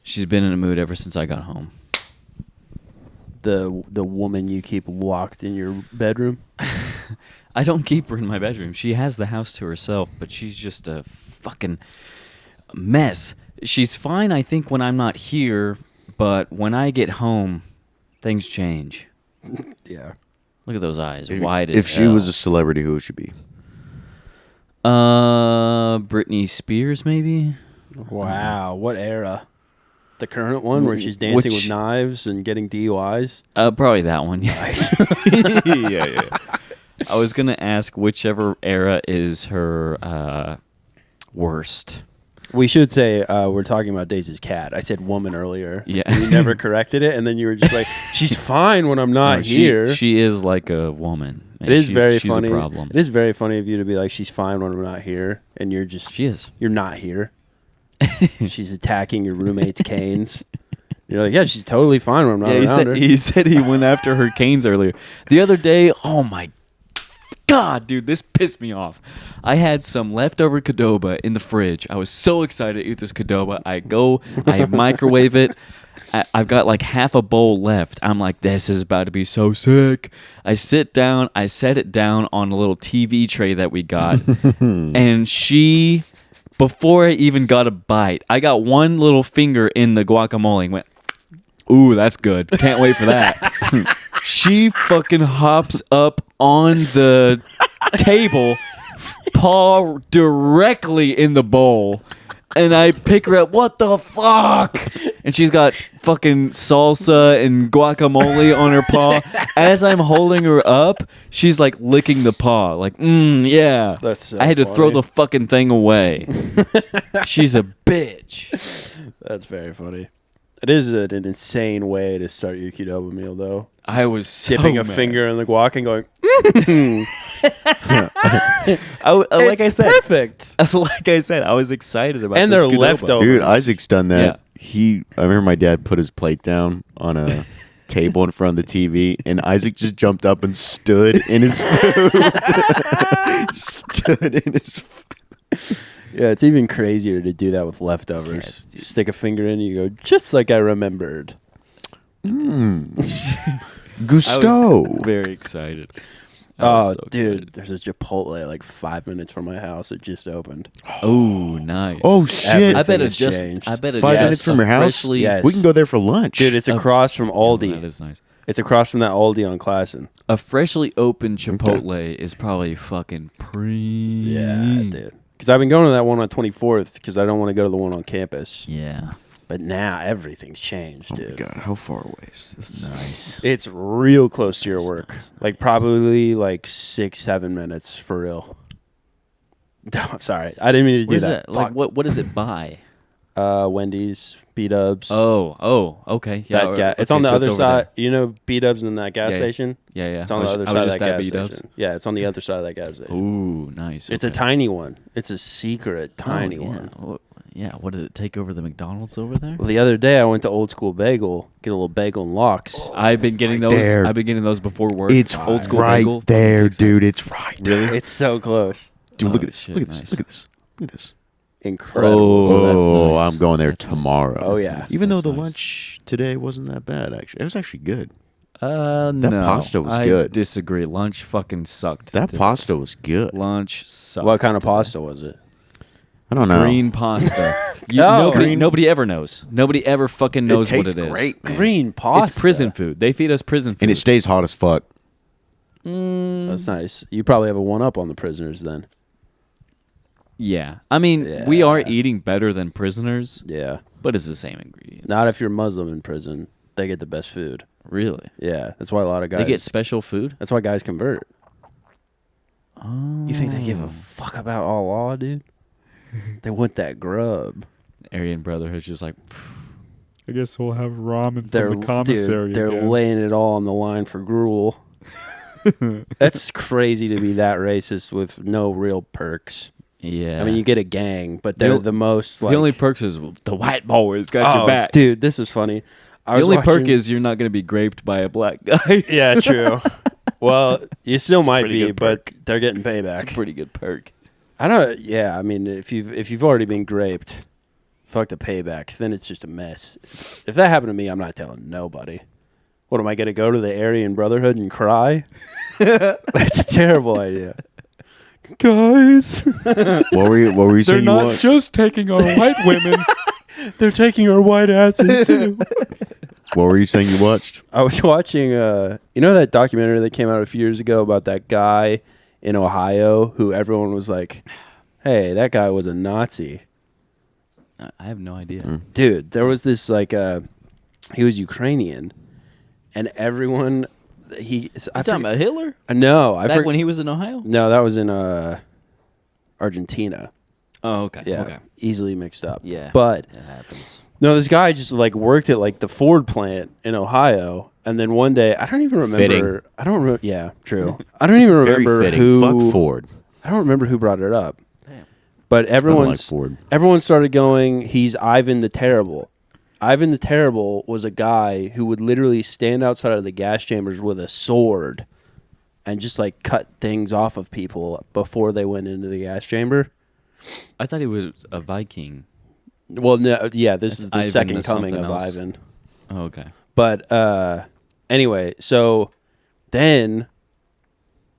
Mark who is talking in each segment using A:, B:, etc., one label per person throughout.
A: She's been in a mood ever since I got home.
B: The woman you keep locked in your bedroom?
A: I don't keep her in my bedroom. She has the house to herself, but she's just a fucking mess. She's fine, I think, when I'm not here, but when I get home, things change.
B: Yeah.
A: Look at those eyes, wide as
C: If she
A: hell.
C: was a celebrity, who would she be?
A: Britney Spears, maybe?
B: Wow. What era? The current one where she's dancing with knives and getting DUIs?
A: Probably that one, yeah.
C: yeah.
A: I was going to ask whichever era is her worst.
B: We should say we're talking about Daisy's cat. I said woman earlier.
A: Yeah.
B: And you never corrected it, and then you were just like, she's fine when I'm not here.
A: She is like a woman.
B: It is very
A: she's
B: funny.
A: A problem.
B: It is very funny of you to be like, she's fine when I'm not here, and you're just...
A: She is.
B: You're not here. She's attacking your roommate's canes. You're like, yeah, she's totally fine when I'm not around her.
A: He said he went after her canes earlier. The other day, oh my God, dude, this pissed me off. I had some leftover Qdoba in the fridge. I was so excited to eat this Qdoba. I microwave it. I've got like half a bowl left. I'm like, this is about to be so sick. I sit down. I set it down on a little TV tray that we got. And she, before I even got a bite, I got one little finger in the guacamole and went, ooh, that's good. Can't wait for that. She fucking hops up on the table, paw directly in the bowl. And I pick her up, what the fuck? And she's got fucking salsa and guacamole on her paw. As I'm holding her up, she's like licking the paw. Like, yeah.
B: That's so
A: I had to throw
B: funny.
A: the fucking thing away. She's a bitch.
B: That's very funny. It is an insane way to start your Qdoba meal, though.
A: I was so
B: Dipping a
A: mad.
B: finger in the guac and going,
A: like I said,
B: perfect.
A: like I said, I was excited about
B: And
A: this
B: they're
A: Qdoba.
B: leftovers.
C: Dude, Isaac's done that.
A: Yeah.
C: I remember my dad put his plate down on a table in front of the TV, and Isaac just jumped up and stood in his food. Stood in his food.
B: Yeah, it's even crazier to do that with leftovers.
A: Yes,
B: Stick a finger in, you go, just like I remembered.
C: Gusto.
A: Very excited.
B: Oh,
A: So
B: dude, there's a Chipotle like 5 minutes from my house. It just opened.
A: Oh, nice.
C: Oh, shit.
A: I bet
B: Everything
A: it
B: has
A: just.
B: changed.
A: I bet it
C: 5
A: just
C: minutes from your house?
A: freshly-
B: Yes.
C: We can go there for lunch.
B: Dude, it's across from Aldi.
A: That is nice.
B: It's across from that Aldi on Classen.
A: A freshly opened Chipotle is probably fucking
B: Yeah, dude. Because I've been going to that one on 24th because I don't want to go to the one on campus.
A: Yeah.
B: But now everything's changed,
C: Oh,
B: dude.
C: my God. How far away is this?
A: Nice.
B: It's real close to your work. Like probably like 6-7 minutes for real. Sorry, I didn't mean to do
A: What is
B: that.
A: that? Like, what does it buy?
B: Wendy's, B-Dubs.
A: Oh, okay. Yeah,
B: That it's
A: okay,
B: on the
A: so
B: other
A: over
B: side.
A: there.
B: You know B-Dubs and that gas
A: Yeah.
B: station?
A: Yeah.
B: It's on the other
A: I
B: side of
A: was
B: that
A: just at
B: gas
A: B-Dubs.
B: station. Yeah, it's on the other side of that gas station.
A: Ooh, nice.
B: It's a
A: okay.
B: tiny one. It's a secret tiny
A: Oh, yeah.
B: one.
A: Yeah, what did it take over the McDonald's over there?
B: Well, the other day I went to Old School Bagel, get a little bagel and lox.
A: I've been getting those.
C: there.
A: I've been getting those before work.
C: It's
A: Old School
C: right
A: Bagel.
C: there,
A: Fucking
C: dude. It's right there.
A: Really?
B: It's so close.
C: Dude,
A: Oh,
C: look at this.
A: shit,
C: Look at this.
A: nice.
C: Look at this. Look at this.
B: Incredible.
A: Oh, that's
C: Oh,
A: nice.
C: I'm going there
A: That's nice.
C: tomorrow.
B: Oh,
A: That's
B: yeah.
A: nice.
C: Even though
A: That's
C: the
A: nice.
C: lunch today wasn't that bad, actually. It was actually good.
A: No.
C: pasta was
A: I
C: good.
A: disagree. Lunch fucking sucked.
C: That
A: dude.
C: pasta was good.
A: Lunch sucked.
B: What kind of
A: today.
B: pasta was it?
C: I don't know.
A: Green pasta.
B: Oh.
A: Nobody ever knows. Nobody ever fucking knows what
C: tastes
A: it is.
C: great, man.
B: Green pasta.
A: It's prison food. They feed us prison food.
C: And it stays hot as fuck.
B: That's nice. You probably have a one-up on the prisoners then.
A: Yeah. I mean, we are
B: Yeah.
A: eating better than prisoners,
B: Yeah.
A: but it's the same ingredients.
B: Not if you're Muslim in prison. They get the best food.
A: Really.
B: Yeah. That's why a lot of guys...
A: They get special food?
B: That's why guys convert.
A: Oh.
B: You think they give a fuck about Allah, dude? They want that grub.
A: Aryan Brotherhood's just like, I guess we'll have ramen
B: They're
A: from the commissary
B: dude, they're
A: again.
B: laying it all on the line for gruel. That's crazy to be that racist with no real perks.
A: Yeah.
B: I mean, you get a gang, but they're
A: The-
B: the most like.
A: the only perks is the white boys got your back.
B: Dude, this was funny.
A: The only perk is you're not going to be raped by a black guy.
B: yeah, true. Well, you still might
A: pretty
B: be,
A: good
B: but
A: perk.
B: they're getting
A: It's a
B: payback.
A: pretty good perk.
B: I don't. Yeah, I mean, if you've already been graped, Fuck the payback. Then it's just a mess. If that happened to me, I'm not telling nobody. What am I gonna go to the Aryan Brotherhood and cry? That's a terrible idea. Guys,
C: What were you saying you watched?
A: just taking our white women.
B: they're taking our white asses too.
C: What were you saying you watched?
B: I was watching, you know that documentary that came out a few years ago about that guy in Ohio who everyone was like, hey, that guy was a Nazi.
A: I have no idea.
B: Dude, there was this, like, he was Ukrainian, and everyone,
A: You talking about Hitler?
B: No, I
A: Back
B: forgot.
A: when he was in Ohio?
B: No, that was in Argentina.
A: Oh, okay.
B: Yeah,
A: Okay.
B: easily mixed up.
A: Yeah.
B: But,
A: That happens.
B: no, this guy just, like, worked at, like, the Ford plant in Ohio, and then one day, I don't even remember.
C: Fitting.
B: I don't remember. Yeah, true. I don't even
C: Very
B: remember
C: fitting.
B: who.
C: Fuck Ford.
B: I don't remember who brought it up.
A: Damn.
B: But
C: like Ford.
B: everyone started going, he's Ivan the Terrible. Ivan the Terrible was a guy who would literally stand outside of the gas chambers with a sword and just like cut things off of people before they went into the gas chamber.
A: I thought he was a Viking.
B: Well, no, yeah, this is the
A: Ivan
B: second
A: the
B: coming
A: something
B: of
A: else.
B: Ivan.
A: Oh, okay.
B: But anyway, so then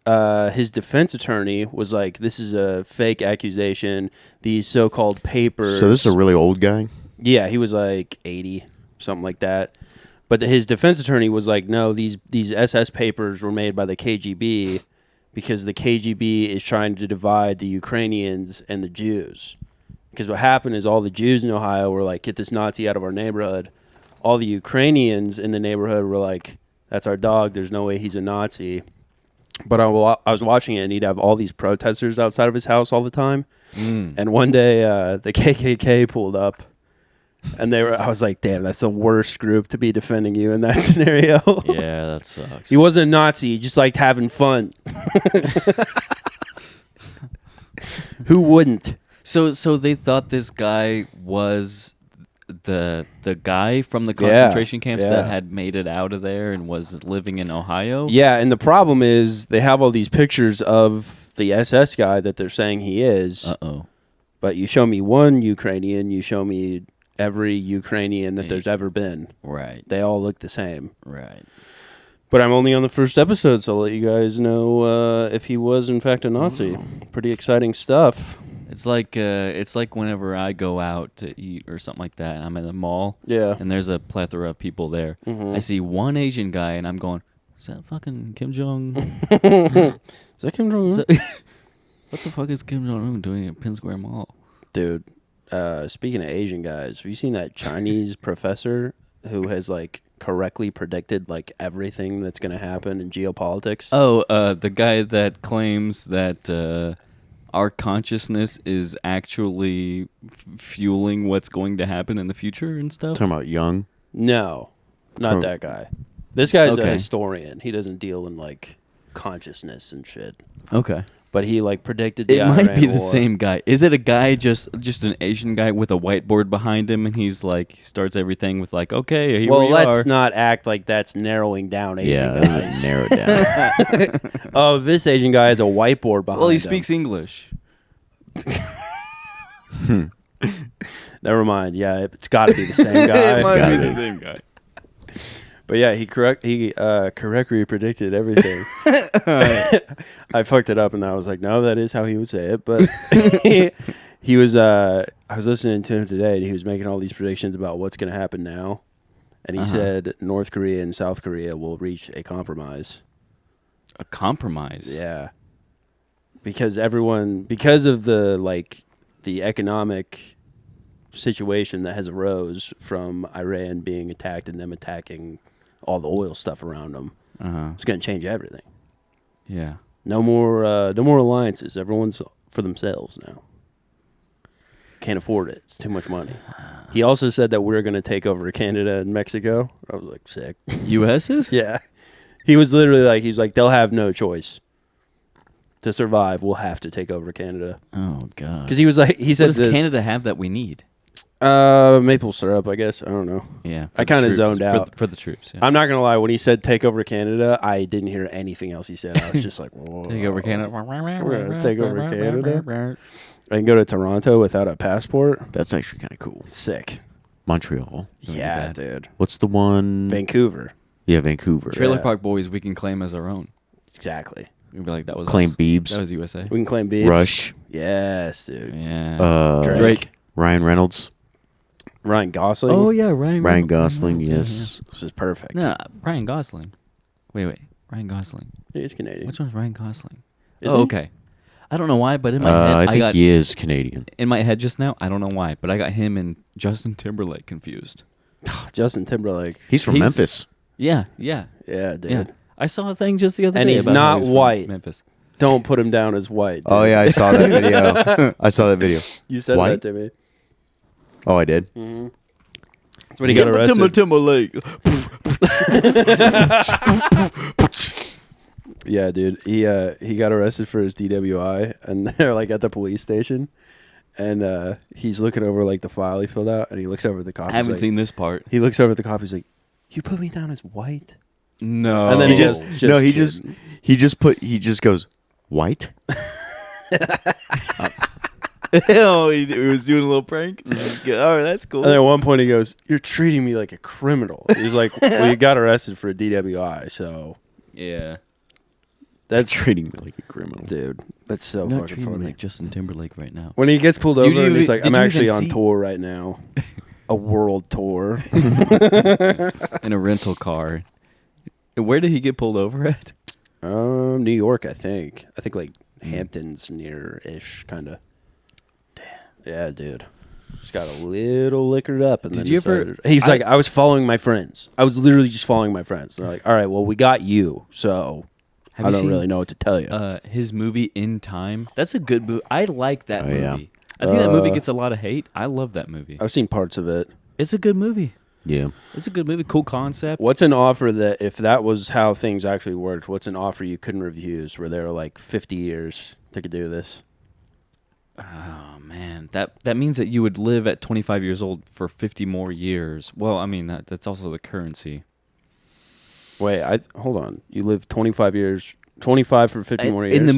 B: his defense attorney was like, this is a fake accusation. These so-called papers.
C: So this is a really old guy?
B: Yeah, he was like 80, something like that. But his defense attorney was like, no, these SS papers were made by the KGB because the KGB is trying to divide the Ukrainians and the Jews. Because what happened is all the Jews in Ohio were like, get this Nazi out of our neighborhood. All the Ukrainians in the neighborhood were like, that's our dog. There's no way he's a Nazi. But I was watching it, and he'd have all these protesters outside of his house all the time. And one day, the KKK pulled up. And I was like, damn, that's the worst group to be defending you in that scenario.
A: Yeah, that sucks.
B: He wasn't a Nazi. He just liked having fun. Who wouldn't?
A: So they thought this guy was the guy from the concentration camps
B: yeah.
A: that had made it out of there and was living in Ohio?
B: Yeah, and the problem is they have all these pictures of the SS guy that they're saying he is.
A: Uh-oh.
B: But you show me one Ukrainian, you show me every Ukrainian that there's ever been.
A: Right.
B: They all look the same.
A: Right.
B: But I'm only on the first episode, so I'll let you guys know if he was in fact a Nazi. Pretty exciting stuff.
A: It's like whenever I go out to eat or something like that, I'm in the mall,
B: Yeah.
A: and there's a plethora of people there.
B: Mhm.
A: I see one Asian guy, and I'm going, "Is that fucking Kim Jong?
B: Is that Kim Jong-un?
A: What the fuck is Kim Jong Un doing at Penn Square Mall?"
B: Dude, speaking of Asian guys, have you seen that Chinese professor who has like correctly predicted like everything that's going to happen in geopolitics?
A: Oh, the guy that claims that our consciousness is actually fueling what's going to happen in the future and stuff.
C: Talking about Young.
B: No, not that guy. This guy's a
A: Okay.
B: historian. He doesn't deal in like consciousness and shit.
A: Okay.
B: But he like predicted the
A: It might
B: Iran
A: be the
B: War.
A: same guy. Is it a guy just an Asian guy with a whiteboard behind him, and he's like he starts everything with like, okay, here
B: Well,
A: we
B: let's
A: are.
B: not act like that's narrowing down Asian
C: Yeah,
B: guys.
C: narrow it down.
B: Oh, this Asian guy has a whiteboard behind
A: Well, he
B: him.
A: speaks English.
B: Never mind. Yeah, it's got to be the same guy.
C: might be
A: the same guy.
B: But yeah, he correctly predicted everything. I fucked it up, and I was like, no, that is how he would say it. But he was. I was listening to him today, and he was making all these predictions about what's going to happen now. And he said North Korea and South Korea will reach a compromise.
A: A compromise.
B: Yeah, because of the economic situation that has arose from Iran being attacked and them attacking all the oil stuff around them.
A: Uh-huh.
B: It's going to change everything.
A: Yeah.
B: No more alliances. Everyone's for themselves now. Can't afford it. It's too much money. He also said that we're going to take over Canada and Mexico. I was like, sick.
A: U.S. is?
B: Yeah. He was literally like, they'll have no choice. To survive, we'll have to take over Canada.
A: Oh God.
B: Because he was like, he
A: What
B: said
A: does
B: this.
A: Canada have that we need?
B: Maple syrup, I guess. I don't know.
A: Yeah,
B: I
A: for the
B: kinda
A: troops,
B: zoned
A: for
B: out.
A: for the troops. Yeah.
B: I'm not gonna lie. When he said "take over Canada," I didn't hear anything else he said. I was just like, Whoa.
A: Take over Canada.
B: We're gonna take over Canada. I can go to Toronto without a passport.
C: That's actually kind of cool.
B: Sick.
C: Montreal.
B: Yeah,
A: bad.
B: dude.
C: What's the one?
B: Vancouver.
C: Yeah, Vancouver.
A: Trailer
B: Yeah.
A: Park Boys, we can claim as our own.
B: Exactly.
A: We'd be like, that was
C: Claim
A: us.
C: Biebs.
A: That was USA.
B: We can claim Biebs.
C: Rush.
B: Yes, dude.
A: Yeah.
B: Drake.
C: Ryan Reynolds.
B: Ryan Gosling.
A: Oh yeah, Ryan.
C: Ryan Gosling.
A: Reynolds,
C: Yes.
B: This is perfect.
A: Yeah. No, Ryan Gosling. Wait. Ryan Gosling.
B: Yeah, he's Canadian.
A: Which one's Ryan Gosling?
B: Is
A: oh,
B: he?
A: okay. I don't know why, but in my head,
C: I think
A: got
C: he is Canadian.
A: in my head just now. I don't know why, but I got him and Justin Timberlake confused.
B: Justin Timberlake.
C: He's from
A: He's-
C: Memphis.
A: Yeah.
B: Yeah, dude.
A: Yeah. I saw a thing just the other
B: And
A: day.
B: he's
A: about how
B: not
A: from
B: white.
A: Memphis.
B: Don't put him down as white.
C: Oh
B: dude.
C: yeah, I saw that video. I saw that video.
B: You said
C: White?
B: that to me.
C: Oh, I did.
B: That's when he got arrested.
A: Timberlake.
B: Yeah, dude. He got arrested for his DWI, and they're like at the police station, and he's looking over like the file he filled out, and he looks over at the cop.
A: I haven't
B: he's like-
A: seen this part.
B: He looks over at the cop. He's like, "You put me down as white?"
A: No.
B: And then he
C: He
B: just,
C: just,
B: just
C: no, he
B: kidding.
C: he just goes white.
A: Oh, he was doing a little prank. All right, that's cool.
B: And then at one point he goes, "You're treating me like a criminal." He's like, "Well, you got arrested for a DWI, so
A: Yeah.
B: that's
C: Treating me like a criminal.
B: dude. That's so
A: I'm not
B: fucking
A: treating
B: funny."
A: like Justin Timberlake right now.
B: When he gets pulled
A: Dude,
B: over
A: you
B: and he's
A: even-
B: like,
A: did
B: "I'm
A: you
B: actually
A: even
B: on
A: see-
B: tour right now, a world tour."
A: In a rental car. Where did he get pulled over at?
B: New York, I think. I think like Hamptons near-ish, kind of. Damn. Yeah, dude. Just got a little liquored up, and
A: Did
B: then
A: you ever-
B: he's like, "I was following my friends. I was literally just following my friends." And they're like, "All right, well, we got you, so
A: Have
B: I
A: you
B: don't
A: seen,
B: really know what to tell you."
A: His movie In Time. That's a good movie. I like that
C: Oh,
A: movie.
C: yeah.
A: I think that movie gets a lot of hate. I love that movie.
B: I've seen parts of it.
A: It's a good movie.
C: Yeah.
A: It's a good movie. Cool concept.
B: What's an offer that, if that was how things actually worked, what's an offer you couldn't refuse where they were like 50 years to do this?
A: Oh man, that means that you would live at 25 years old for 50 more years. Well, I mean that's also the currency.
B: Wait, hold on. You live 25 years, 25 for 50 more years?
A: In the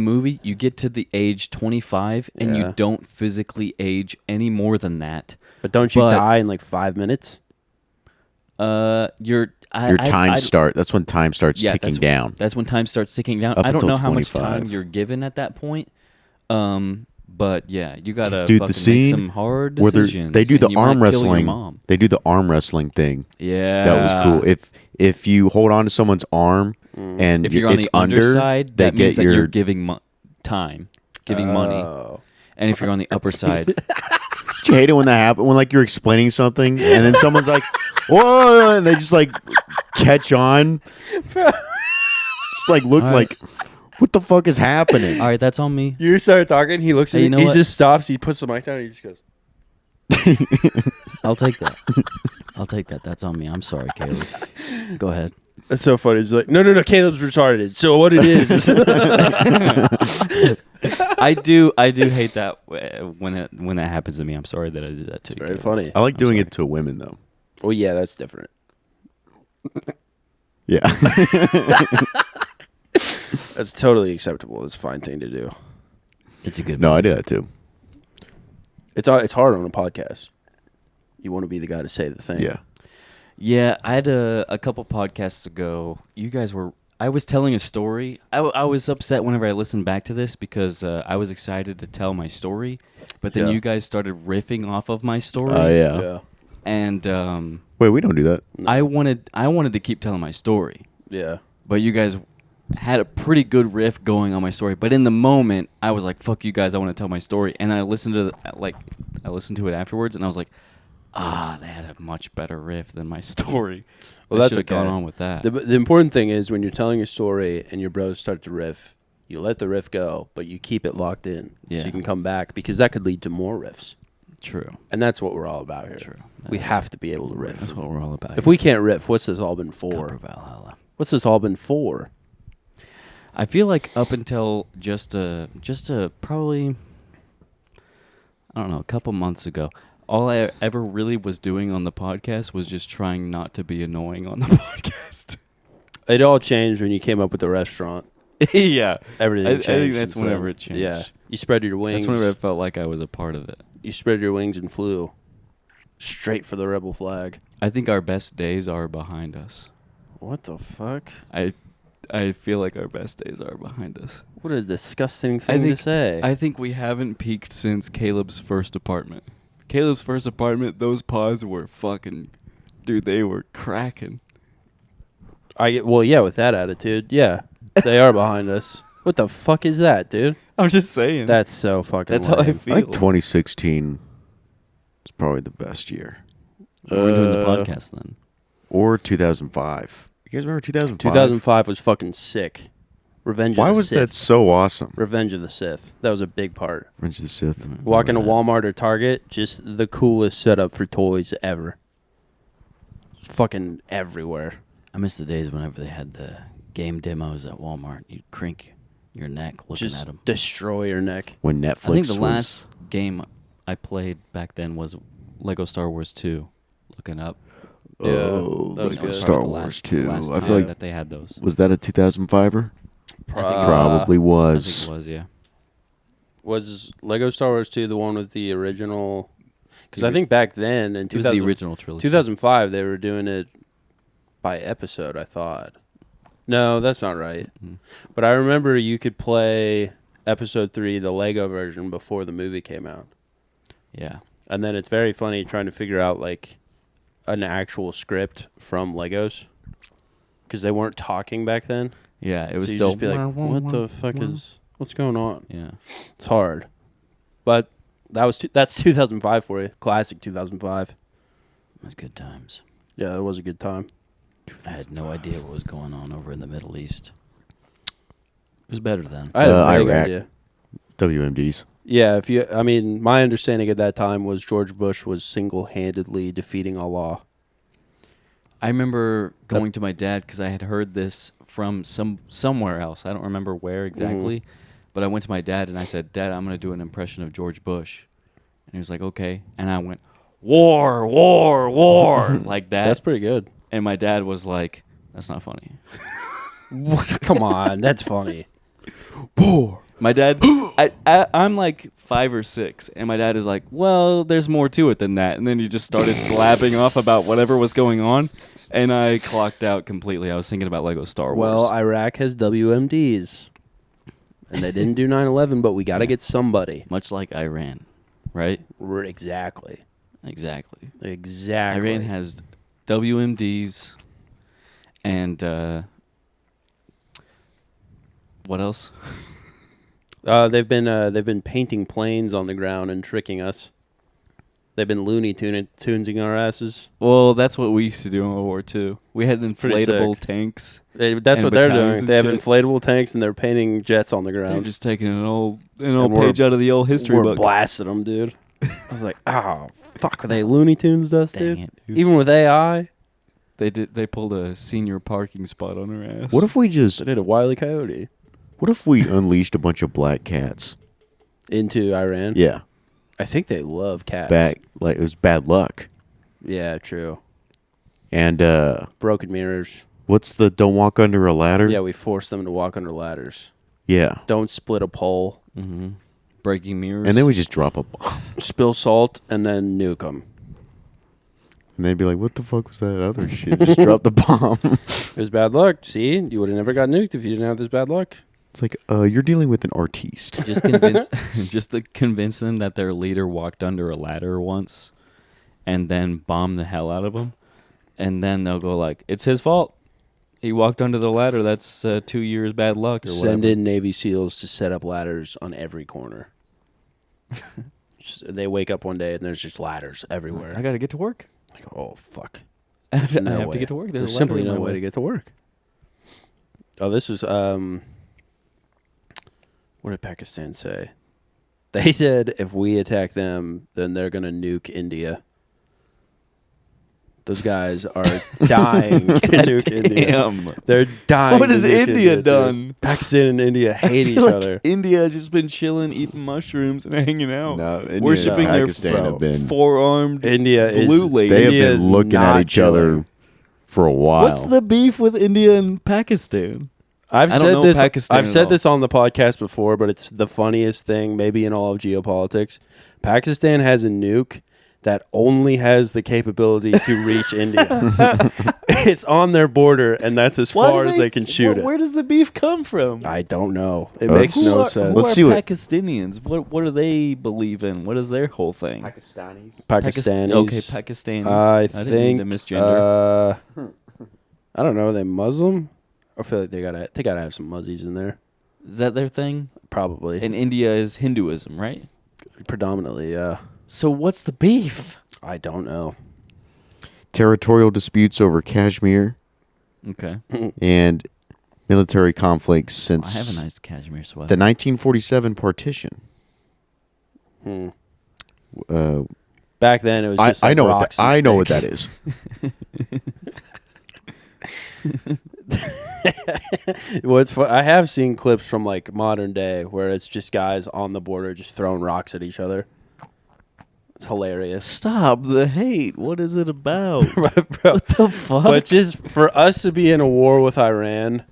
A: movie, you get to the age 25 and
B: Yeah.
A: you don't physically age any more than that.
B: But don't you
A: but-
B: die in like 5 minutes?
A: Your
C: Time start. That's when time starts ticking
A: that's,
C: down.
A: That's when time starts ticking down.
C: Up
A: I don't
C: until
A: know how much
C: 25.
A: time you're given at that point. But yeah, you gotta
C: Dude,
A: fucking
C: the scene
A: make some hard
C: where
A: decisions.
C: they do
A: and
C: the
A: you might
C: arm
A: kill your
C: wrestling.
A: mom.
C: They do the arm wrestling thing.
A: Yeah,
C: That was cool. If you hold on to someone's arm and
A: if you're on
C: it's
A: the underside,
C: under,
A: that
C: they
A: means
C: get
A: that
C: your
A: you're giving time, giving money.
B: Oh.
A: And if you're on the upper side,
C: Do you hate it when that happens? When like you're explaining something and then someone's like, "Whoa!" and they just like catch on, just like look like, what the fuck is happening?
A: all right, that's on me.
B: You start talking, he looks at
A: Hey,
B: me,
A: you know
B: he
A: what?
B: just stops, he puts the mic down, and he just goes,
A: I'll take that. I'll take that. That's on me. I'm sorry, Caleb. Go ahead.
B: that's so funny. He's like, no, Caleb's retarded. So what it is
A: I do hate that when that happens to me. I'm sorry that I did that to you.
B: very
A: Caleb.
B: funny.
C: I like
A: I'm
C: doing
A: sorry.
C: it to women though.
B: Well, yeah, that's different.
C: Yeah.
B: That's totally acceptable. It's a fine thing to do.
A: It's a good.
C: No, I do that too.
B: It's hard on a podcast. You want to be the guy to say the thing.
C: Yeah.
A: Yeah, I had a couple podcasts ago. I was telling a story. I was upset whenever I listened back to this because I was excited to tell my story, but then
B: Yeah.
A: you guys started riffing off of my story.
C: Oh yeah.
B: Yeah.
A: And
C: Wait, we don't do that.
A: I wanted to keep telling my story,
B: Yeah.
A: but you guys had a pretty good riff going on my story. But in the moment, I was like, "Fuck you guys! I want to tell my story." And then I listened to it afterwards, and I was like, they had a much better riff than my story.
B: Well,
A: I
B: that's
A: should've
B: okay.
A: gone on with that.
B: The important thing is when you're telling a story and your bros start to riff, you let the riff go, but you keep it locked in.
A: Yeah.
B: So you can come back because that could lead to more riffs.
A: True.
B: And that's what we're all about here.
A: True.
B: We have to be able to riff.
A: That's what we're all about.
B: If we can't riff, what's this all been for?
A: Copper Valhalla.
B: What's this all been for?
A: I feel like up until just a probably, I don't know, a couple months ago, all I ever really was doing on the podcast was just trying not to be annoying on the podcast.
B: It all changed when you came up with the restaurant.
A: Yeah.
B: Everything
A: I
B: changed.
A: think that's
B: since
A: whenever
B: then.
A: it changed.
B: Yeah. You spread your wings.
A: That's whenever I felt like I was a part of it.
B: You spread your wings and flew straight for the rebel flag.
A: I think our best days are behind us.
B: What the fuck?
A: I feel like our best days are behind us.
B: What a disgusting thing to say.
A: I think we haven't peaked since Caleb's first apartment. Caleb's first apartment, those pods were fucking, dude, they were cracking.
B: Well, yeah, with that attitude, yeah, they are behind us. What the fuck is that, dude?
A: I'm just saying.
B: That's so fucking.
A: That's how I
B: lame.
A: feel.
C: I think 2016 is probably the best year.
A: We're doing the podcast then.
C: Or 2005. You guys remember 2005?
B: 2005 was fucking sick. Revenge
C: Why
B: of the
C: was
B: Sith.
C: that so awesome?
B: Revenge of the Sith. That was a big part.
C: Revenge of the Sith.
B: Walk into
C: Remember
B: Walmart or Target, just the coolest setup for toys ever. Fucking everywhere.
D: I miss the days whenever they had the game demos at Walmart. You'd crink your neck looking
B: Just
D: at them.
B: destroy your neck.
C: that. When Netflix
A: I think the
C: was,
A: last game I played back then was Lego Star Wars 2. Looking up.
B: Yeah,
C: oh,
B: that was
C: Lego
B: good.
C: Star
A: Probably the
C: Wars
A: last-
C: 2.
A: last
C: I
A: time
C: feel like
A: that they had those.
C: was that a 2005er?
B: I
C: Probably
A: I
C: was.
A: think it was, yeah.
B: Was Lego Star Wars 2 the one with the original? Because I think back then in
A: It was the
B: 2000
A: original trilogy.
B: 2005 they were doing it by episode. I thought. No, that's not right.
A: Mhm.
B: But I remember you could play episode 3, the Lego version, before the movie came out.
A: Yeah.
B: And then it's very funny trying to figure out like an actual script from Legos because they weren't talking back then.
A: Yeah, it was
B: so you
A: still.
B: just be like, what the fuck is what's going on?
A: Yeah.
B: It's hard, but that's 2005 for you, classic 2005.
D: It was good times.
B: Yeah, that was a good time.
D: I had no idea what was going on over in the Middle East. It was better then.
B: I had a vague
C: Iraq.
B: idea.
C: WMDs.
B: Yeah, I mean, my understanding at that time was George Bush was single-handedly defeating Allah.
A: I remember going to my dad because I had heard this from somewhere else. I don't remember where exactly, but I went to my dad and I said, "Dad, I'm going to do an impression of George Bush," and he was like, "Okay," and I went, "War, war, war," like that.
B: That's pretty good.
A: And my dad was like, "That's not funny."
B: Come on, that's funny.
A: My dad, I'm like 5 or 6, and my dad is like, "Well, there's more to it than that." And then he just started blabbing off about whatever was going on, and I clocked out completely. I was thinking about Lego Star Wars.
B: Well, Iraq has WMDs, and they didn't do 9/11, but we got to get somebody.
A: much like Iran, right?
B: Exactly.
A: Exactly.
B: Exactly.
A: Iran has WMDs, and what else?
B: They've been painting planes on the ground and tricking us. They've been Looney Tunesing our asses.
A: Well, that's what we used to do in World War II. We had
B: pretty
A: inflatable
B: sick.
A: tanks.
B: That's
A: And
B: what they're
A: battalions
B: doing.
A: and
B: They have
A: shit.
B: inflatable tanks and they're painting jets on the
A: They're
B: ground.
A: just taking an old
B: And we're-
A: page out of the old history
B: We're
A: book.
B: blasting them, dude. I was like, oh fuck, are they Looney Tunes us,
D: Dang
B: dude?
D: it.
B: Even with AI,
A: They pulled a senior parking spot on our ass.
C: What if we just?
B: they did a Wile E. Coyote
C: What if we unleashed a bunch of black cats?
B: into Iran.
C: Yeah,
B: I think they love cats.
C: like it was bad luck.
B: Yeah, true.
C: And
B: Broken mirrors.
C: what's the don't walk under a ladder?
B: Yeah, we force them to walk under ladders.
C: Yeah.
B: Don't split a pole.
A: Mm-hmm. Breaking mirrors.
C: And then we just drop a bomb.
B: Spill salt and then nuke them.
C: And they'd be like, what the fuck was that other shit? Just drop the bomb.
B: It was bad luck. See, you would have never got nuked if you didn't have this bad luck.
C: It's like, you're dealing with an artiste.
A: just convince just to convince them that their leader walked under a ladder once, and then bomb the hell out of them, and then they'll go like, "It's his fault. He walked under the ladder. That's 2 years bad luck or
B: Send
A: whatever."
B: in Navy SEALs to set up ladders on every corner. They wake up one day and there's just ladders everywhere.
A: I gotta get to work.
B: Like, oh fuck!
A: I have,
B: No
A: I have
B: way.
A: to get to work.
B: There's
A: a
B: simply
A: ladder in
B: no
A: my
B: way to get to work. Oh, this is what did Pakistan say? They said if we attack them, then they're gonna nuke India. Those guys are dying to nuke India.
A: Damn.
B: They're dying.
A: What
B: to
A: has
B: nuke
A: India
B: dude.
A: done?
B: Pakistan and India hate each other.
A: India has just been chilling, eating mushrooms, and hanging out.
C: No, India
A: Worshipping
C: and
A: their
C: Pakistan
B: bro,
C: have been.
A: four-armed
B: India
A: blue lady.
C: They have
B: India
C: been
B: is
C: looking at
B: not
C: each other
B: chilling.
C: for a while.
A: What's the beef with India and Pakistan?
B: I've
A: I don't
B: said
A: know
B: this.
A: Pakistan
B: I've
A: at
B: said
A: all.
B: this on the podcast before, but it's the funniest thing maybe in all of geopolitics. Pakistan has a nuke that only has the capability to reach India. It's on their border, and that's as
A: Why do
B: far as they can shoot it.
A: Where does the beef come from?
B: I don't know. It
C: Uh,
B: makes
A: Who
B: no
A: are,
B: sense.
A: Who
C: Let's
A: are
C: see what-
A: Pakistanians? What do they believe in? What is their whole thing?
C: Pakistanis.
B: Pakistanis.
A: Okay, Pakistanis.
B: I
A: didn't mean to
B: think.
A: misgender.
B: I don't know. Are they Muslim? I feel like they gotta have some Muzzies in there.
A: Is that their thing?
B: Probably.
A: And India is Hinduism, right?
B: Predominantly, yeah.
A: So what's the beef?
B: I don't know.
C: Territorial disputes over Kashmir
A: Okay.
C: and military conflicts since
A: I have a nice cashmere sweater.
C: the 1947 partition.
B: Hmm.
C: Uh,
B: Back then, it was just
C: I
B: like
C: know what
B: rocks
C: that,
B: and
C: I know what
B: sticks.
C: that is.
B: I have seen clips from like modern day where it's just guys on the border just throwing rocks at each other. It's hilarious.
A: Stop the hate. What is it about?
B: Bro,
A: What the fuck?
B: but just for us to be in a war with Iran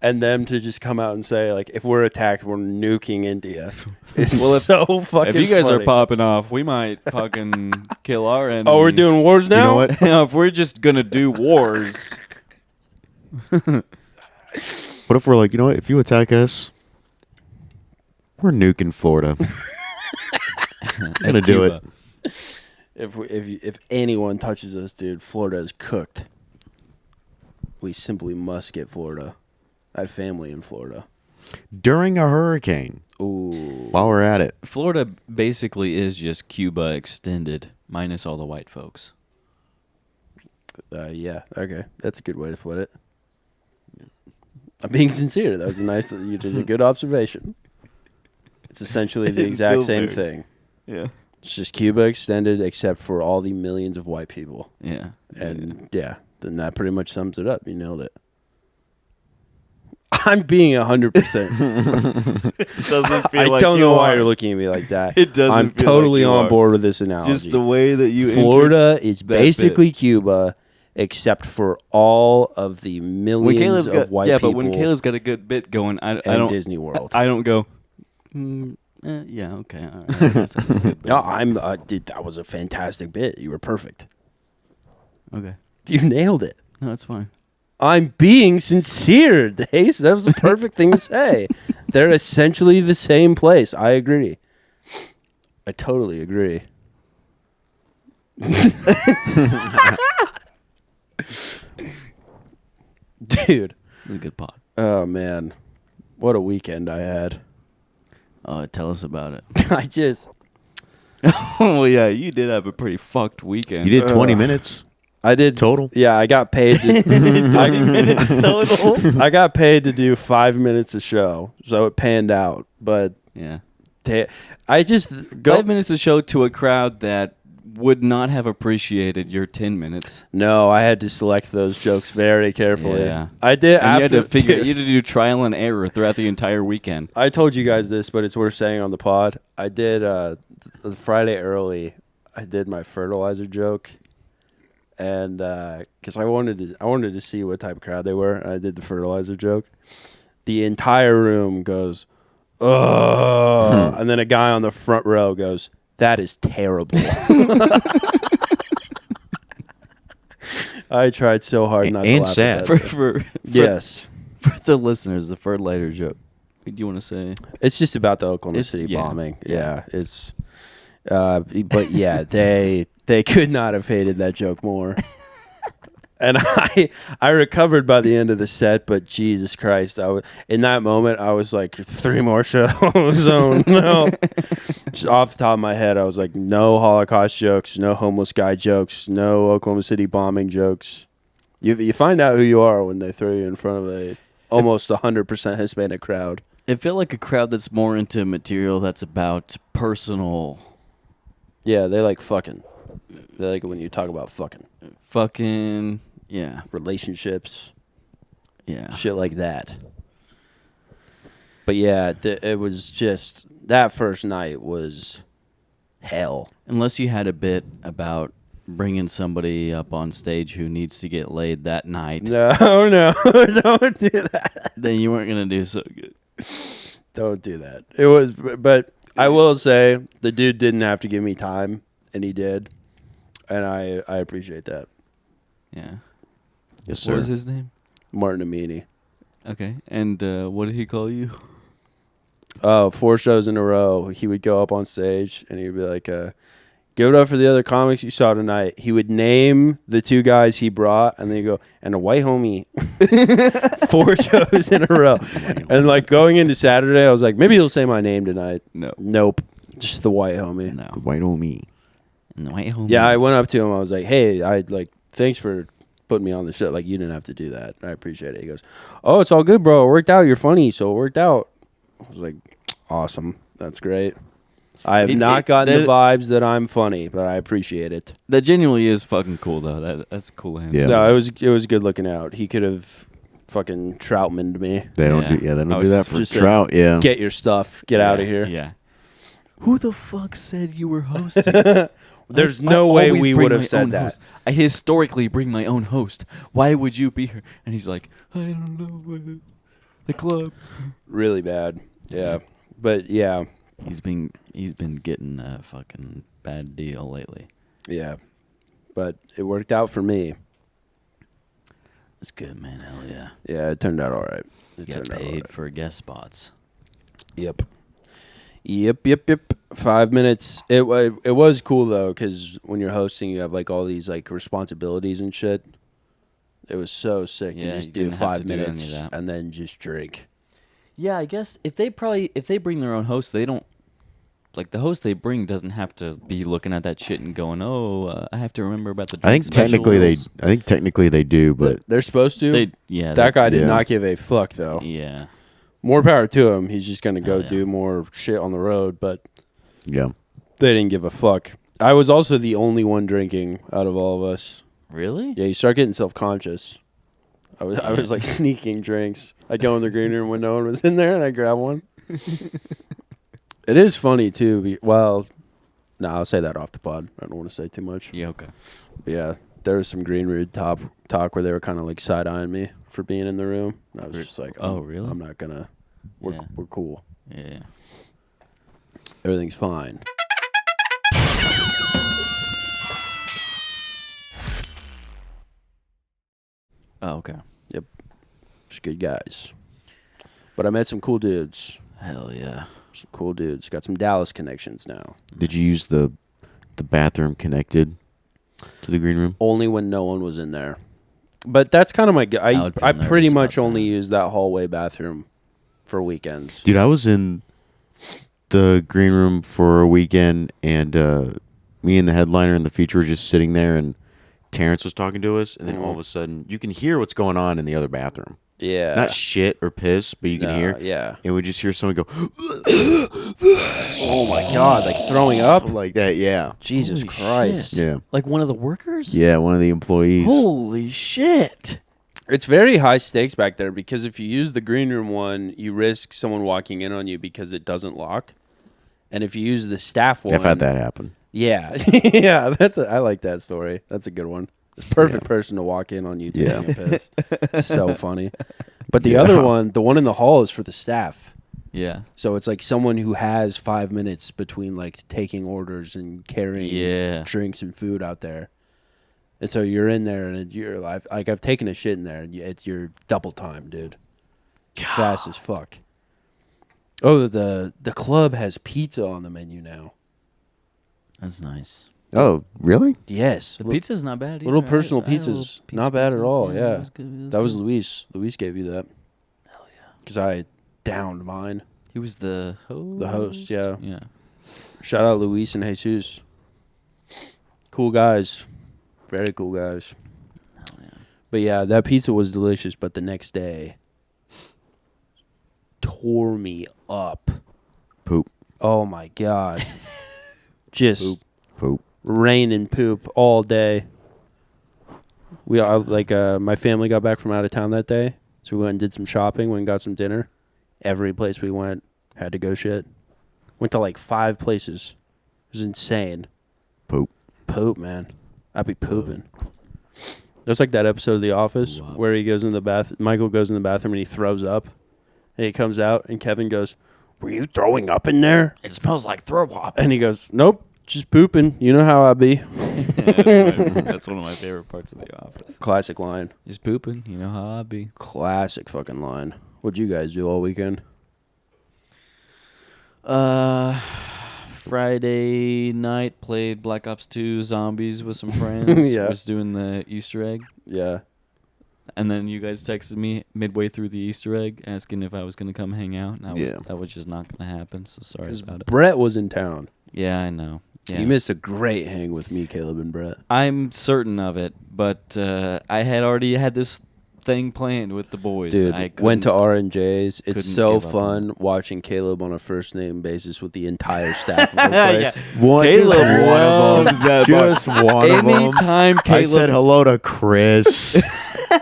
B: and them to just come out and say like, if we're attacked, we're nuking India. It's
A: Well,
B: so fucking.
A: if you guys
B: funny.
A: are popping off, we might fucking kill our enemy.
B: Oh, we're doing wars now.
C: You know what?
A: If we're just gonna do wars,
C: What if we're like, you know what? If you attack us, we're nuking Florida. I'm gonna do it.
B: If anyone touches us, dude, Florida is cooked. We simply must get Florida. I have family in Florida.
C: During a hurricane.
B: Ooh.
C: While we're at it,
A: Florida basically is just Cuba extended, minus all the white folks.
B: Yeah. Okay. That's a good way to put it. I'm being sincere. That was you did a good observation. It's essentially the
A: didn't
B: exact
A: feel
B: same
A: very-
B: thing.
A: Yeah.
B: It's just Cuba extended, except for all the millions of white people.
A: Yeah.
B: And yeah, then that pretty much sums it up. You nailed it. I'm being 100%.
A: It doesn't feel
B: I
A: like
B: don't
A: you
B: know why
A: are.
B: you're looking at me like that.
A: It doesn't
B: I'm
A: feel
B: totally
A: like you
B: on
A: are.
B: board with this analogy.
A: Just the way that you
B: Florida is
A: that
B: basically Cuba, except for all of the
A: when
B: millions
A: Caleb's
B: of
A: got
B: white
A: yeah,
B: people
A: but when Caleb's got a good bit going, I
B: and
A: don't
B: Disney World.
A: I don't go. Yeah, okay. All right, I guess that's a good bit.
B: No, I'm. Dude, that was a fantastic bit. You were perfect.
A: Okay,
B: You nailed it.
A: no, that's fine.
B: I'm being sincere, Dace. That was the perfect thing to say. They're essentially the same place. I agree. I totally agree. Dude.
A: It was a good pod.
B: Oh, man. What a weekend I had.
A: Tell us about it.
B: I just.
A: Oh yeah, you did have a pretty fucked weekend.
C: you did 20 minutes
B: I did.
C: total.
B: Yeah, I got paid.
A: 20 minutes total.
B: I got paid to do 5 minutes a show, so it panned out. But
A: Yeah,
B: I just go.
A: 5 minutes to show to a crowd that would not have appreciated your 10 minutes.
B: No, I had to select those jokes very carefully.
A: Yeah.
B: I did.
A: And you
B: After
A: had to figure. You had to do trial and error throughout the entire weekend.
B: I told you guys this, but it's worth saying on the pod. I did the Friday early. I did my fertilizer joke, and because I wanted to see what type of crowd they were. And I did the fertilizer joke. The entire room goes, "Ugh," and then a guy on the front row goes, "That is terrible." I tried so hard not to
C: And
B: laugh at
C: sad.
B: that
A: For,
B: joke.
A: for
B: Yes.
A: for the listeners, the fertilizer joke. What do you want to say?
B: It's just about the Oklahoma
A: It's-
B: City
A: yeah.
B: bombing. Yeah, it's. But yeah, they could not have hated that joke more. And I recovered by the end of the set, but Jesus Christ, in that moment I was like 3 more shows. Oh no! Just off the top of my head, I was like, no Holocaust jokes, no homeless guy jokes, no Oklahoma City bombing jokes. You find out who you are when they throw you in front of a almost 100% Hispanic crowd.
A: I feel like a crowd that's more into material that's about personal
B: Yeah, they like fucking. They like it when you talk about fucking.
D: Fucking yeah,
B: relationships,
D: yeah.
B: shit like that. But yeah, it was just that first night was hell.
D: Unless you had a bit about bringing somebody up on stage who needs to get laid that night,
B: No, don't do that.
D: then you weren't gonna do so good.
B: Don't do that. It was, but I will say the dude didn't have to give me time, and he did, and I appreciate that.
D: Yeah.
C: Yes, sir.
A: What was his name?
B: Martin Amini.
A: Okay. And what did he call you?
B: Oh, 4 shows in a row. He would go up on stage and he'd be like, give it up for the other comics you saw tonight. He would name the 2 guys he brought, and then he'd go, and a white homie. 4 shows in a row. And like going into Saturday, I was like, maybe he'll say my name tonight.
A: No.
B: Nope. Just the white homie.
D: No.
C: The white old me.
D: No, I hope
B: Yeah, I went up to him. I was like, hey, thanks for putting me on the show. Like, you didn't have to do that. I appreciate it. He goes, oh, it's all good, bro. It worked out. You're funny, so it worked out. I was like, awesome. That's great. I have not gotten the vibes that I'm funny, but I appreciate it.
A: That genuinely is fucking cool, though. That's cool of him.
C: Yeah.
B: No, it was good looking out. He could have fucking Troutmaned me.
C: They don't
D: Yeah.
C: do. Yeah, they
A: I
C: don't
A: was
C: do that
A: just-
C: for
B: just
C: trout. Yeah.
B: Get your stuff. Get out of here.
A: Yeah. Who the fuck said you were hosting?
B: There's
A: I
B: no way
A: always
B: we
A: bring
B: would
A: my
B: have said
A: own
B: that.
A: host. I historically bring my own host. Why would you be here? And he's like, I don't know. The club.
B: Really bad. Yeah. But yeah.
D: he's been getting a fucking bad deal lately.
B: Yeah. But it worked out for me.
D: That's good, man. Hell yeah.
B: Yeah, it turned out all right. It
D: You got
B: turned out all
D: paid
B: right.
D: for guest spots.
B: Yep. 5 minutes. It was cool though, because when you're hosting, you have like all these like responsibilities and shit. It was so sick to
D: Yeah,
B: just
D: you
B: do
D: didn't have
B: 5
D: to do any of
B: minutes
D: that.
B: and then just drink.
A: Yeah, I guess if they bring their own host, they don't. Like, the host they bring doesn't have to be looking at that shit and going, oh, I have to remember about the
C: I think
A: drink specials."
C: technically they do, but
B: They're supposed to. That guy did
C: yeah.
B: not give a fuck though.
D: Yeah.
B: More power to him. He's just gonna go
D: Hell yeah.
B: do more shit on the road, but
C: yeah.
B: they didn't give a fuck. I was also the only one drinking out of all of us.
D: Really?
B: Yeah, you start getting self-conscious. I was like sneaking drinks. I'd go in the green room when no one was in there, and I'd grab one. It is funny, too. I'll say that off the pod. I don't want to say too much.
A: Yeah, okay.
B: But yeah, there was some green room talk where they were kind of like side-eyeing me for being in the room. And I was just like,
D: Oh, really?
B: I'm not going to. We're cool.
D: Yeah.
B: Everything's fine.
D: Oh, okay.
B: Just good guys. But I met some cool dudes.
D: Hell yeah.
B: Some cool dudes. Got some Dallas connections now.
C: Did you use the bathroom connected to the green room?
B: Only when no one was in there. But that's kind of my.
D: I would feel
B: I pretty
D: nervous
B: much
D: about
B: only
D: that.
B: use that hallway bathroom for weekends.
C: Dude, I was in the green room for a weekend, and me and the headliner and the feature were just sitting there, and Terrence was talking to us, and then all of a sudden, you can hear what's going on in the other bathroom.
B: Yeah.
C: Not shit or piss, but you can
B: No,
C: hear.
B: Yeah.
C: And we just hear someone go,
B: Oh my God! Like throwing up.
C: like that, yeah.
B: Jesus
D: Holy
B: Christ!
D: shit.
C: Yeah.
D: Like one of the workers?
C: Yeah, one of the employees.
D: Holy shit.
B: It's very high stakes back there because if you use the green room one, you risk someone walking in on you because it doesn't lock. And if you use the staff one,
C: I've had that happen.
B: Yeah, yeah. I like that story. That's a good one. It's a perfect person to walk in on you taking a piss. So funny. But the other one, the one in the hall, is for the staff.
A: Yeah.
B: So it's like someone who has 5 minutes between like taking orders and carrying drinks and food out there. And so you're in there and you're like I've taken a shit in there and it's your double time, dude. It's fast as fuck. Oh, the club has pizza on the menu now.
D: That's nice.
C: Oh, really?
B: Yes.
A: The pizza's not bad either.
B: Little personal
A: I had a little
B: pizzas.
A: piece
B: Not
A: of
B: bad at
A: pizza.
B: all,
A: It
B: yeah.
A: was good. It was
B: That was
A: good.
B: Luis. Luis gave you that.
D: Hell yeah.
B: Because I downed mine.
A: He was the host.
B: The host, yeah.
A: Yeah.
B: Shout out Luis and Jesus. Cool guys. Very cool guys.
D: Hell yeah.
B: But yeah, that pizza was delicious, but the next day tore me up.
C: Poop.
B: Oh my God. Just
C: Poop.
B: rain and poop all day. We all, like my family got back from out of town that day, so we went and did some shopping. Went and got some dinner. Every place we went had to go shit. Went to like 5 places. It was insane. Poop, man. I'd be pooping. That's like that episode of The Office where he goes in the bath. Michael goes in the bathroom and he throws up. And he comes out and Kevin goes, "Were you throwing up in there?"
D: It smells like throw up.
B: And he goes, "Nope, just pooping. You know how I be."
A: That's one of my favorite parts of The Office.
B: Classic line.
A: Just pooping, you know how I be.
B: Classic fucking line. What'd you guys do all weekend?
A: Friday night played Black Ops 2 Zombies with some friends.
B: Yeah.
A: Was doing the Easter egg.
B: Yeah.
A: And then you guys texted me midway through the Easter egg asking if I was going to come hang out. And that was just not going to happen, so sorry about it.
B: Brett was in town.
A: Yeah, I know. Yeah.
B: You missed a great hang with me, Caleb, and Brett.
A: I'm certain of it, but I had already had this thing planned with the boys.
B: Dude,
A: I
B: went to R&J's. It's
A: couldn't
B: so
A: give up
B: fun watching Caleb on a first name basis with the entire staff of the place.
C: One,
A: Caleb
C: just one of
A: loves
C: them.
A: that
C: Just one of them.
A: Anytime Caleb,
C: I said hello to Chris.
B: He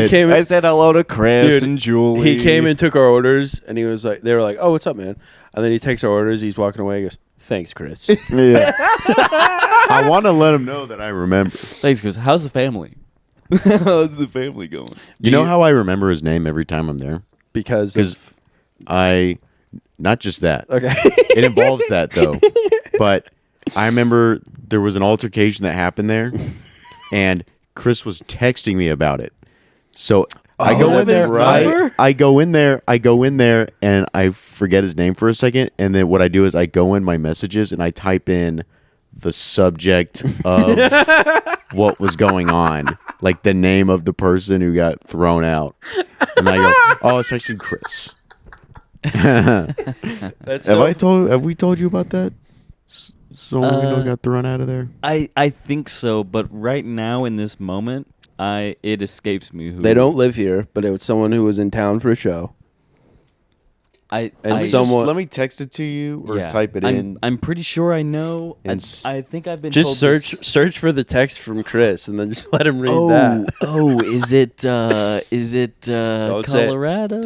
B: came in.
A: I said hello to Chris
B: Dude,
A: and Julie.
B: He came and took our orders, and he was like, they were like, "Oh, what's up, man?" And then he takes our orders. He's walking away. He goes, "Thanks, Chris."
C: Yeah. I want to let him know that I remember.
A: Thanks, Chris. How's the family? How's the family going?
C: You know how I remember his name every time I'm there?
B: Because
C: Because
B: of,
C: not just that.
B: okay.
C: It involves that though. But I remember there was an altercation that happened there, and Chris was texting me about it. So I go in there.
B: right.
C: I go in there. And I forget his name for a second. And then what I do is I go in my messages and I type in the subject of what was going on, like the name of the person who got thrown out. And I go, "Oh, it's actually Chris."
B: That's
C: Have we told you about that? Someone we know got thrown out of there.
A: I think so, but right now in this moment, it escapes me who
B: They don't live here, but it was someone who was in town for a show.
A: And
C: Let me text it to you or type it in.
A: I'm pretty sure I know.
C: And
A: I think I've been
B: Just
A: told
B: search for the text from Chris, and then just let him read that.
A: Is it
B: Don't say it.
A: Colorado?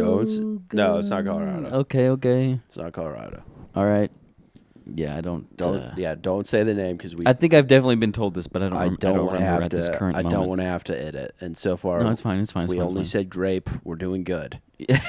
B: No, it's not Colorado.
A: Okay.
B: It's not Colorado.
A: All right. Yeah, I don't.
B: Don't say the name because
A: I think I've definitely been told this, but I
B: I
A: don't
B: don't want to
A: remember
B: have
A: at this
B: to.
A: current
B: I
A: moment.
B: don't want to have to edit. And so far,
A: No, it's fine. It's fine.
B: we only said grape. We're doing good.
A: Yeah.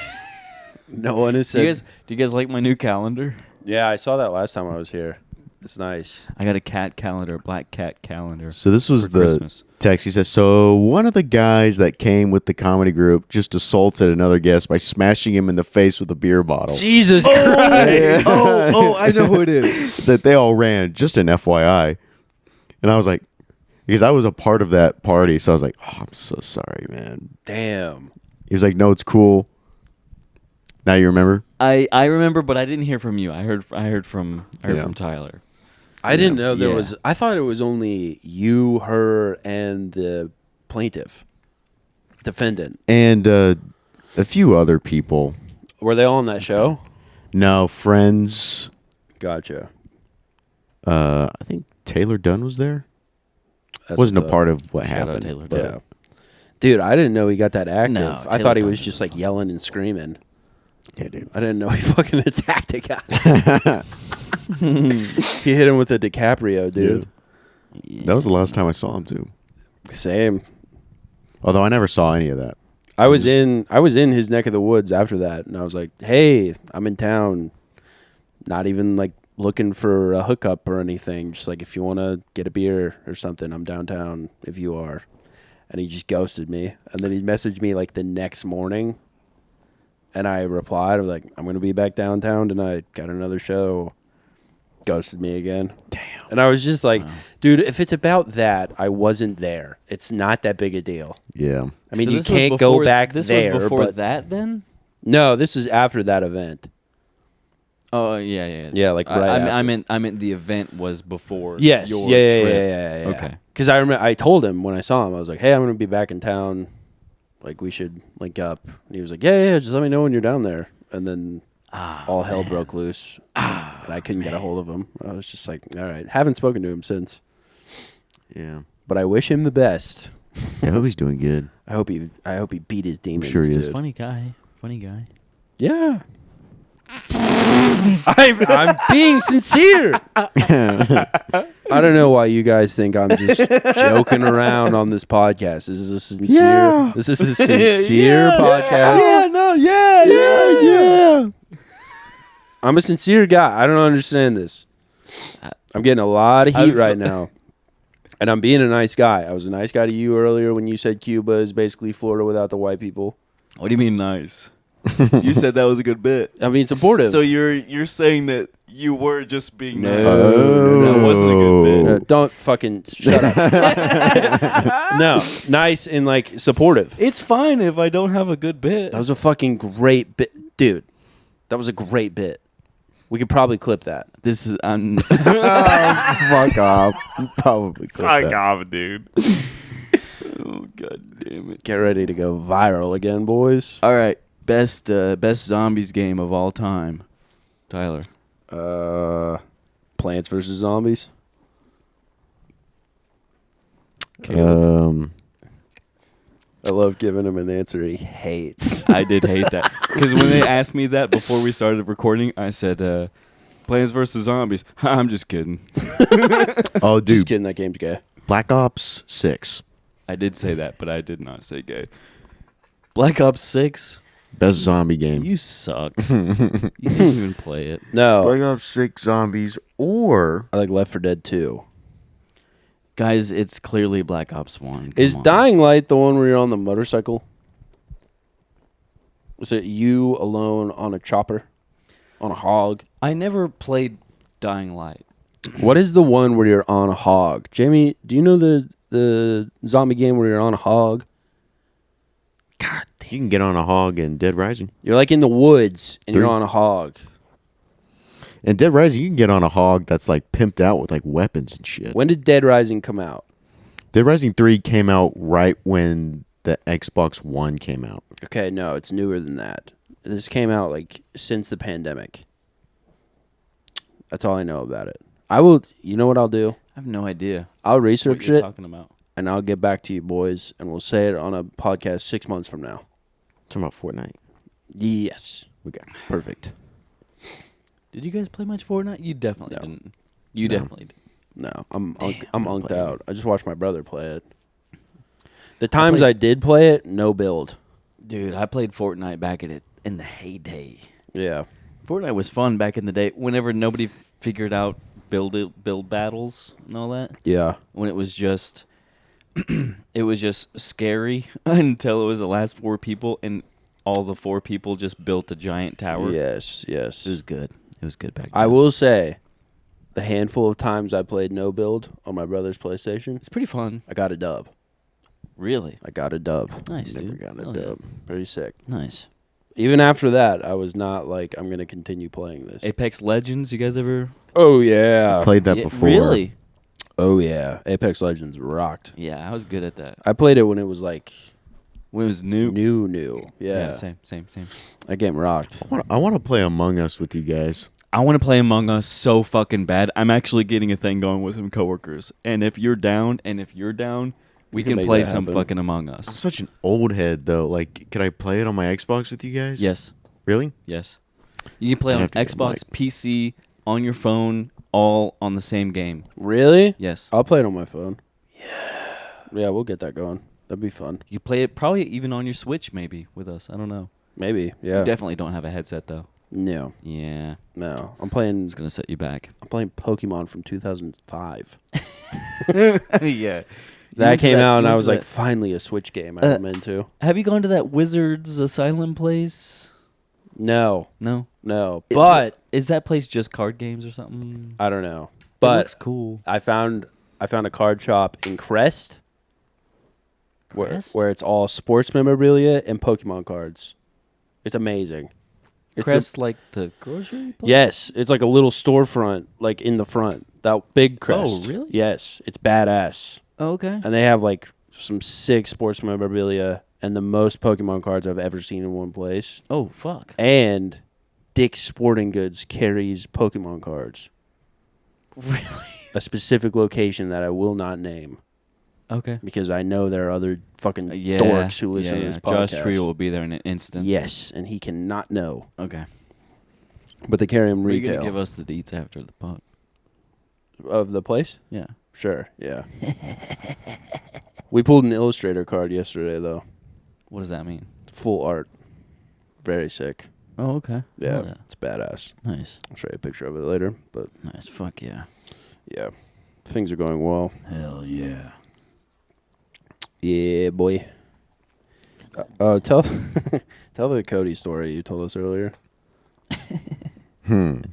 B: No one has said.
A: Do you guys like my new calendar?
B: Yeah, I saw that last time I was here. It's nice.
A: I got a cat calendar, black cat calendar.
C: So this was
A: for
C: the
A: Christmas.
C: text. He says, "So one of the guys that came with the comedy group just assaulted another guest by smashing him in the face with a beer bottle."
B: Jesus Christ!
A: I know who it is.
C: Said they all ran. Just an FYI. And I was like, because I was a part of that party, so I was like, "Oh, I'm so sorry, man."
B: Damn.
C: He was like, "No, it's cool." Now you remember?
A: I remember, but I didn't hear from you. I heard from Tyler.
B: I didn't know there
A: Yeah.
B: was. I thought it was only you, her, and the plaintiff, defendant.
C: And a few other people.
B: Were they all on that show?
C: No, friends.
B: Gotcha.
C: I think Taylor Dunn was there.
B: That's
C: Wasn't a
B: what's up.
C: part of what
A: Shout out
C: happened.
A: Taylor
C: but-
A: Dunn.
B: Dude, I didn't know he got that active.
A: No,
B: I
A: Taylor
B: thought he
A: Dunn
B: was
A: is
B: just like yelling and screaming.
C: Yeah, dude.
B: I didn't know he fucking attacked a guy. He hit him with a DiCaprio, dude.
C: That was the last time I saw him too.
B: Same.
C: Although I never saw any of that.
B: I was in his neck of the woods after that, and I was like, "Hey, I'm in town. Not even like looking for a hookup or anything. Just like if you want to get a beer or something, I'm downtown if you are." And he just ghosted me, and then he messaged me like the next morning, and I replied, "I was like, I'm gonna be back downtown tonight. Got another show." Ghosted me again. Damn. And I was just like, dude, if it's about that, I wasn't there. It's not that big a deal.
C: Yeah.
B: I mean,
A: So
B: you
A: this was
B: can't go
A: before-
B: back
A: This
B: there.
A: was before
B: but
A: that, then.
B: no, this is after that event.
A: Oh yeah.
B: Yeah, like right
A: I
B: after.
A: meant the event was before.
B: Yes.
A: Your
B: Yeah.
A: trip. Okay.
B: Because I remember I told him when I saw him, I was like, "Hey, I'm gonna be back in town. Like, we should link up." And he was like, "Yeah. Just let me know when you're down there." And then all hell broke loose, and I couldn't get a hold of him. I was just like, "All right." Haven't spoken to him since.
C: Yeah.
B: but I wish him the best.
C: I hope he's doing good.
B: I hope he beat his demons.
C: sure he is.
B: dude.
D: Funny guy. Funny guy.
B: Yeah. I'm being sincere. I don't know why you guys think I'm just joking around on this podcast. This is a sincere.
C: Yeah.
B: This is a sincere podcast.
C: Yeah.
B: I'm a sincere guy. I don't understand this. I'm getting a lot of heat right now. And I'm being a nice guy. I was a nice guy to you earlier when you said Cuba is basically Florida without the white people.
A: What do you mean nice? You said that was a good bit.
B: I mean, supportive.
A: So you're saying that you were just being
B: No.
A: nice.
B: Oh.
A: That wasn't a good bit.
B: Don't fucking shut up. No, nice and like supportive.
A: It's fine if I don't have a good bit.
B: That was a fucking great bit, dude. That was a great bit. We could probably clip that.
A: This is
C: Fuck off. Probably. clip that.
A: off, dude. Oh god damn it.
B: Get ready to go viral again, boys.
A: All right, best zombies game of all time, Tyler.
B: Plants vs Zombies. I love giving him an answer he hates.
A: I did hate that because when they asked me that before we started recording, I said Plants vs Zombies. I'm just kidding.
C: Oh,
B: Just
C: dude.
B: kidding, that game's gay.
C: Black Ops 6.
A: I did say that, but I did not say gay. Black Ops 6.
C: Best zombie game.
D: You suck. You didn't even play it.
B: No,
C: Black Ops 6 zombies or
B: I like Left 4 Dead 2.
D: Guys, it's clearly Black Ops 1. Come
B: Is
D: on.
B: Dying Light the one where you're on the motorcycle? Was it you alone on a chopper? On a hog?
A: I never played Dying Light.
B: What is the one where you're on a hog? Jamie, do you know the zombie game where you're on a hog? God damn.
C: you can get on a hog in Dead Rising.
B: You're like in the woods and you're
C: Three.
B: on a hog.
C: In Dead Rising, you can get on a hog that's like pimped out with like weapons and shit.
B: When did Dead Rising come out?
C: Dead Rising 3 came out right when the Xbox One came out.
B: Okay, no, it's newer than that. This came out like since the pandemic. That's all I know about it. I will, you know what I'll do?
A: I have no idea
B: I'll
A: what
B: research
A: you're
B: it
A: talking about.
B: and I'll get back to you boys and we'll say it on a podcast 6 months from now.
C: Talking about Fortnite.
B: Yes.
C: Okay.
B: Perfect.
A: Did you guys play much Fortnite? You definitely
B: No.
A: didn't. You
C: No.
A: definitely did.
B: No, I'm
C: I
B: unked
C: played it.
B: out. I just watched my brother play it. The times I did play it, no build.
A: Dude, I played Fortnite back in the heyday.
B: Yeah.
A: Fortnite was fun back in the day. Whenever nobody figured out build battles and all that.
B: Yeah.
A: When it was just scary until it was the last 4 people and all the 4 people just built a giant tower.
B: Yes, yes.
A: It was good. It was good back then.
B: I will say, the handful of times I played no build on my brother's PlayStation,
A: It's pretty fun.
B: I got a dub.
A: Really.
B: I got a dub.
A: Nice,
C: Never
A: dude.
C: got a
A: Hell yeah.
C: dub.
B: Pretty sick.
A: Nice.
B: Even after that, I was not like, I'm going to continue playing this.
A: Apex Legends, you guys ever
B: Oh, yeah.
C: Played that
A: Yeah,
C: before.
A: Really?
B: Oh, yeah. Apex Legends rocked.
A: Yeah, I was good at that.
B: I played it when it was like
A: When it was new.
B: new. Yeah.
A: Same.
B: That game rocked.
C: I want to play Among Us with you guys.
A: I want to play Among Us so fucking bad. I'm actually getting a thing going with some coworkers. And if you're down, we
B: can
A: can
B: make
A: play
B: that
A: some
B: happen.
A: fucking Among
C: I'm
A: Us.
C: such an old head though. Like, could I play it on my Xbox with you guys?
A: Yes.
C: Really?
A: Yes. You can play
C: I'd
A: on
C: have to get a
A: Xbox, PC, on your phone, all on the same game.
B: Really?
A: Yes.
B: I'll play it on my phone. Yeah, we'll get that going. That'd be fun.
A: You play it probably even on your Switch maybe with us. I don't know.
B: Maybe. Yeah.
A: You definitely don't have a headset though.
B: No.
A: Yeah.
B: No. I'm playing
A: It's going to set you back.
B: Pokemon from 2005.
A: Yeah.
B: That came out and I
A: you
B: was
A: into
B: like, finally a Switch game I'm into.
A: Have you gone to that Wizards Asylum place?
B: No.
A: No.
B: No. But
A: Is that place just card games or something?
B: I don't know.
A: It
B: But
A: looks cool.
B: I found a card shop in Crest,
A: Crest?
B: where it's all sports memorabilia and Pokemon cards. It's amazing. It's the-
A: Crest, like the grocery place?
B: yes, it's like a little storefront, like in the front. That big Crest.
A: really?
B: Yes, it's badass,
A: Oh, okay.
B: and they have like some sick sports memorabilia and the most Pokemon cards I've ever seen in one place.
A: Oh, fuck.
B: And Dick's Sporting Goods carries Pokemon cards.
A: Really?
B: A specific location that I will not name.
A: Okay.
B: because I know there are other fucking
A: Yeah.
B: dorks who listen to this podcast.
A: Josh Trio will be there in an instant.
B: Yes, and he cannot know.
A: Okay.
B: But they carry him
A: Are you gonna
B: retail
A: give us the deets after the pod?
B: of the place.
A: Yeah.
B: Sure, yeah. We pulled an Illustrator card yesterday, though.
A: What does that mean?
B: Full art. Very sick.
A: Oh, okay.
B: Yeah,
A: Oh,
B: it's badass.
D: Nice.
B: I'll show you a picture of it later. But
D: Nice. Fuck yeah.
B: yeah, things are going well.
D: Hell yeah.
B: Yeah, boy. Tell tell the Cody story you told us earlier. I'm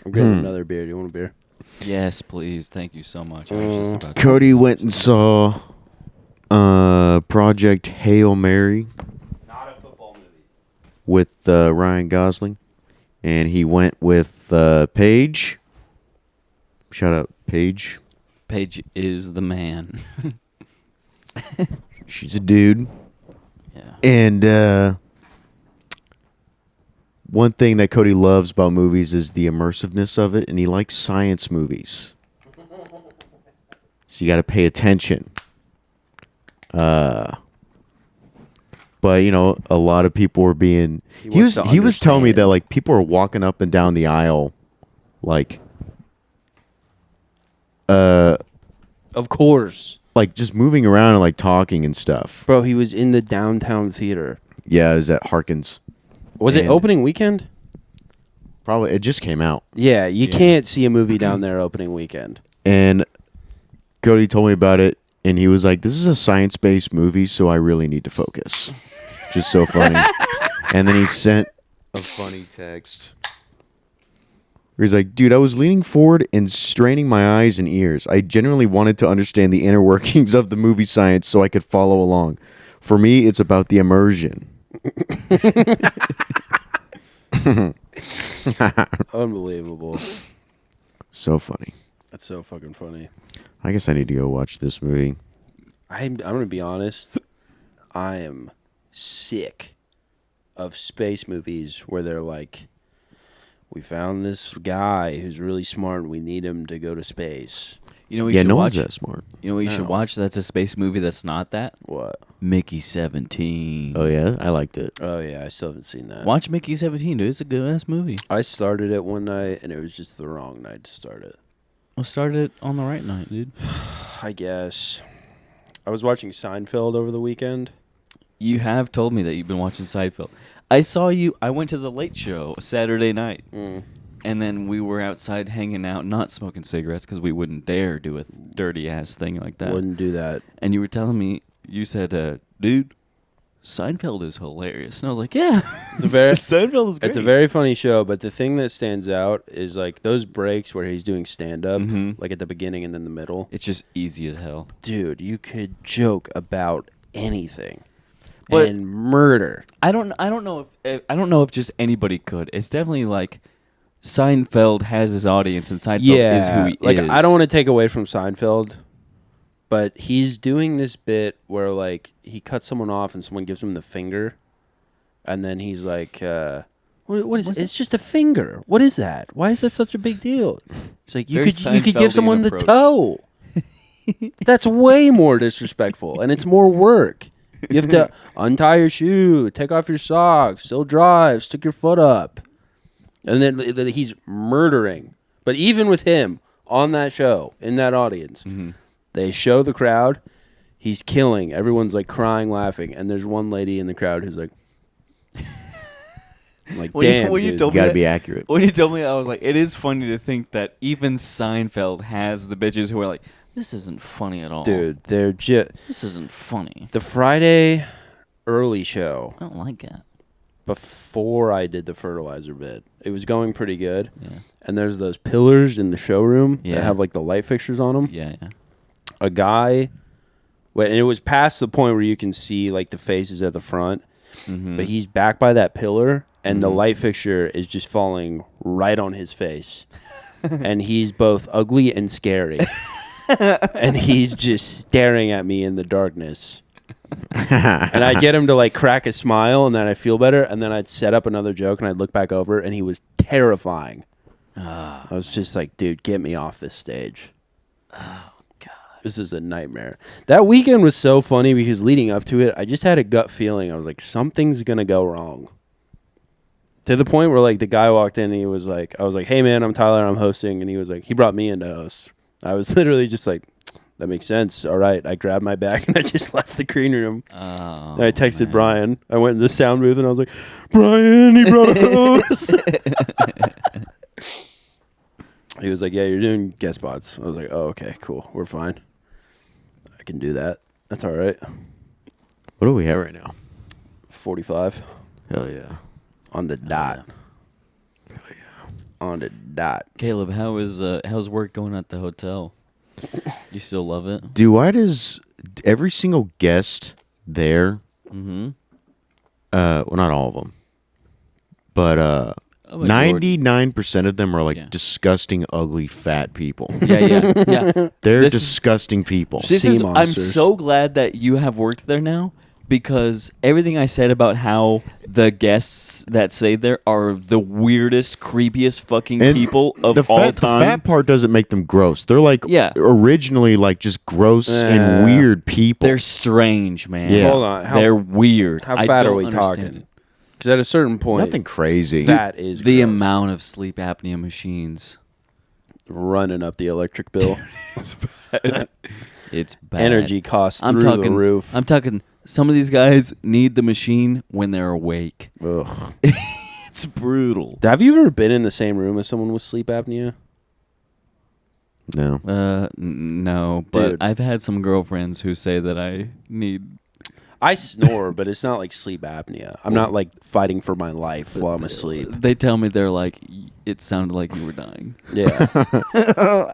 B: getting another beer. Do you want a beer?
A: Yes, please. Thank you so much. I was just about to
C: Cody went and saw Project Hail Mary
B: Not a football movie.
C: with Ryan Gosling, and he went with Paige. Shout out Paige.
A: Paige is the man.
C: She's a dude.
A: Yeah.
C: And one thing that Cody loves about movies is the immersiveness of it, and he likes science movies. So you got to pay attention. But you know, a lot of people were being. He was telling me that like people are walking up and down the aisle, like,
B: Of course.
C: like just moving around and like talking and stuff.
B: Bro, he was in the downtown theater.
C: Yeah, it was at Harkins.
B: Was it
C: And-
B: opening weekend?
C: Probably it just came out.
B: Yeah, you can't see a movie down there opening weekend.
C: And Cody told me about it, and he was like, "This is a science-based movie, so I really need to focus." Just so funny. And then he sent a funny text. Where he's like, "Dude, I was leaning forward and straining my eyes and ears. I genuinely wanted to understand the inner workings of the movie science so I could follow along. For me, it's about the immersion."
B: Unbelievable.
C: So funny.
B: That's so fucking funny.
C: I guess I need to go watch this movie.
B: I'm gonna be honest. I am sick of space movies where they're like, we found this guy who's really smart and we need him to go to space.
A: You know what you
C: Yeah,
A: should
C: no
A: watch?
C: one's that smart.
A: You know what you should
B: No.
A: watch? That's a space movie that's not that.
B: What?
A: Mickey 17.
C: Oh yeah, I liked it.
B: Oh yeah, I still haven't seen that.
A: Watch Mickey 17, dude. It's a good ass movie.
B: I started it one night and it was just the wrong night to start it.
A: Well, start it on the right night, dude.
B: I guess. I was watching Seinfeld over the weekend.
A: You have told me that you've been watching Seinfeld. I saw you. I went to the Late Show Saturday night, and then we were outside hanging out, not smoking cigarettes because we wouldn't dare do a dirty ass thing like that.
B: Wouldn't do that.
A: And you were telling me, you said, dude, Seinfeld is hilarious. And I was like, yeah.
B: It's a very-
A: Seinfeld is great.
B: It's a very funny show, but the thing that stands out is like those breaks where he's doing stand up,
A: Mhm.
B: like at the beginning and then the middle.
A: It's just easy as hell.
B: Dude, you could joke about anything.
A: But-
B: and murder.
A: I don't know if just anybody could. It's definitely like Seinfeld has his audience, and Seinfeld is who he
B: like
A: is.
B: I don't want to take away from Seinfeld, but he's doing this bit where like he cuts someone off and someone gives him the finger, and then he's like, "What is? It's just a finger. What is that? Why is that such a big deal?" It's like you
A: Very
B: could give
A: Seinfeldian
B: someone the
A: approach.
B: toe. That's way more disrespectful, and it's more work. You have to untie your shoe, take off your socks, still drive, stick your foot up. And then he's murdering. But even with him on that show, in that audience, they show the crowd. He's killing. Everyone's like crying, laughing. And there's one lady in the crowd who's like, damn,
A: when you
B: dude.
A: told
C: You
A: me
C: gotta
A: that-
C: be accurate.
A: When you told me that, I was like, it is funny to think that even Seinfeld has the bitches who are like, this isn't funny at all.
B: Dude, they're just...
A: This isn't funny.
B: The Friday early show,
A: I don't like it.
B: before I did the fertilizer bit, it was going pretty good.
A: Yeah.
B: And there's those pillars in the showroom
A: Yeah.
B: that have like the light fixtures on them.
A: Yeah, yeah.
B: A guy, and it was past the point where you can see like the faces at the front,
A: Mm-hmm.
B: but he's back by that pillar, and the light fixture is just falling right on his face, and he's both ugly and scary, and he's just staring at me in the darkness. And I'd get him to like crack a smile, and then I'd feel better, and then I'd set up another joke, and I'd look back over, and he was terrifying. I was just like, dude, get me off this stage.
A: God.
B: This is a nightmare. That weekend was so funny because leading up to it, I just had a gut feeling. I was like, something's gonna go wrong. To the point where like the guy walked in and he was like, I was like, hey man, I'm Tyler, I'm hosting, and he was like, he brought me in to host. I was literally just like, that makes sense. All right. I grabbed my bag and I just left the green room.
A: Oh,
B: And I texted Brian. I went in the sound booth and I was like, Brian, he brought a host. He was like, yeah, you're doing guest spots. I was like, oh, okay, cool. We're fine. I can do that. That's all right.
C: What do we have right now?
B: 45
C: Hell yeah.
B: on the dot. On the dot.
A: Caleb, how's work going at the hotel? You still love it?
C: Dude, why does every single guest there,
A: Mm-hmm.
C: well, not all of them, but 99% of them are like
A: Yeah.
C: disgusting, ugly, fat people.
A: Yeah.
C: They're
A: This is-
C: disgusting people.
A: This
B: Sea
A: is. I'm
B: monsters.
A: so glad that you have worked there now because everything I said about how the guests that stay there are the weirdest, creepiest fucking
C: And
A: people of
C: the
A: all
C: fat,
A: time.
C: The fat part doesn't make them gross. They're like originally like just gross and weird people.
A: They're strange, man.
C: Yeah.
B: Hold on.
A: They're weird.
B: How
A: I
B: fat are
A: don't
B: we
A: understand
B: talking?
A: it.
B: Because at a certain point,
C: Nothing crazy.
B: fat is
A: The
B: gross.
A: amount of sleep apnea machines.
B: running up the electric bill.
A: It's bad.
B: Energy costs
A: I'm
B: through
A: talking.
B: the roof.
A: I'm talking. Some of these guys need the machine when they're awake.
B: Ugh.
A: It's brutal.
B: Have you ever been in the same room as someone with sleep apnea?
C: No.
A: No, but
B: Dude.
A: I've had some girlfriends who say that I need.
B: I snore, but it's not like sleep apnea. I'm not like fighting for my life while I'm asleep.
A: They tell me they're like, it sounded like you were dying.
B: Yeah.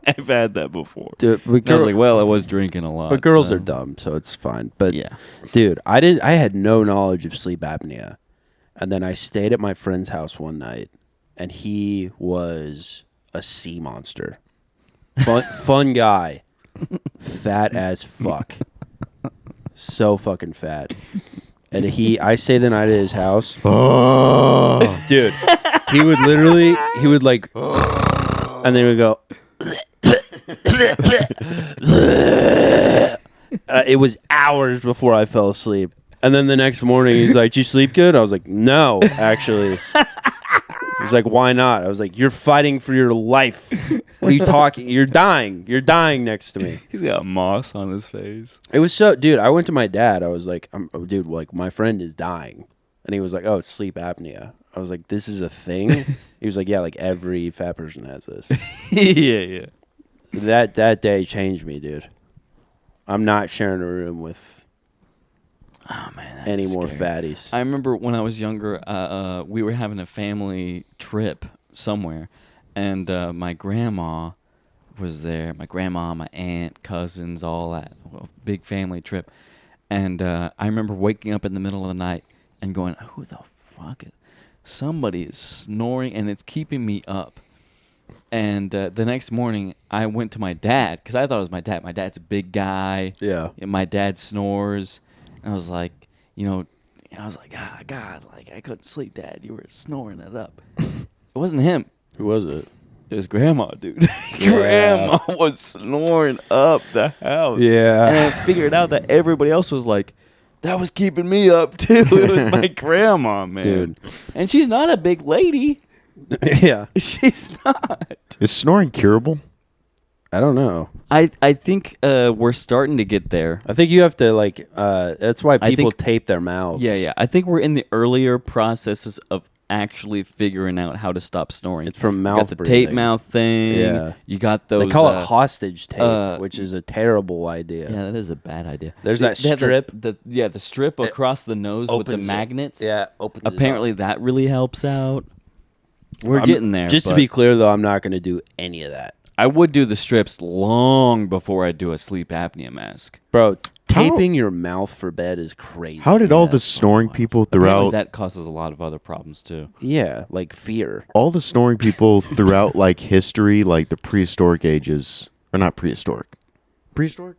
A: I've had that before.
B: Dude, but,
A: And I was like, well, I was drinking a lot.
B: but girls
A: so-
B: are dumb, so it's fine. But
A: Yeah.
B: dude, I had no knowledge of sleep apnea. And then I stayed at my friend's house one night and he was a sea monster. Fun guy. Fat as fuck. So fucking fat. And I stayed the night at his house.
C: Oh.
B: Dude, he would like, and then he would go, it was hours before I fell asleep. And then the next morning, he's like, "Did you sleep good?" I was like, "No, actually." He's like, "Why not?" I was like, "You're fighting for your life. What are you talking? You're dying. You're dying next to me."
A: He's got moss on his face.
B: It was so, dude. I went to my dad. I was like, "Dude, like my friend is dying," and he was like, "Oh, it's sleep apnea." I was like, "This is a thing." He was like, "Yeah, like every fat person has this."
A: Yeah.
B: That day changed me, dude. I'm not sharing a room with
A: Oh man,
B: any more fatties.
A: I remember when I was younger, we were having a family trip somewhere, and my grandma was there. My grandma, my aunt, cousins, all that. Big family trip. And I remember waking up in the middle of the night and going, who the fuck is... Somebody is snoring, and it's keeping me up. And the next morning, I went to my dad, because I thought it was my dad. My dad's a big guy.
B: Yeah.
A: And my dad snores. And I was like, God, like, I couldn't sleep, Dad. You were snoring it up. It wasn't him.
B: Who was it?
A: It was Grandma, dude. Grandma was snoring up the house.
B: Yeah.
A: And I figured out that everybody else was like, that was keeping me up, too. It was my grandma, man.
B: Dude.
A: And she's not a big lady.
B: Yeah.
A: She's not.
C: Is snoring curable?
B: I don't know.
A: I think we're starting to get there.
B: I think you have to like. That's why
A: I
B: people
A: think-
B: tape their mouths.
A: Yeah. I think we're in the earlier processes of actually figuring out how to stop snoring.
B: It's from
A: You
B: mouth
A: got the
B: breathing.
A: tape mouth thing.
B: Yeah.
A: You got those.
B: They call it hostage tape, which
A: y-
B: is a terrible idea.
A: Yeah, that is a bad idea.
B: There's
A: They-
B: that
A: they have
B: strip.
A: The strip across the nose with the
B: opens it.
A: magnets.
B: Yeah, opens it up.
A: Apparently that really helps out. We're getting there.
B: Just to
A: but
B: be clear, though, I'm not going to do any of that,
A: I would do the strips long before I do a sleep apnea mask.
B: bro. Taping your mouth for bed is crazy.
C: How did all the
A: that's
C: snoring people
A: Apparently
C: throughout
A: that causes a lot of other problems too.
B: Yeah, like fear.
C: all the snoring people throughout like history, like the prehistoric ages, or not prehistoric? Prehistoric?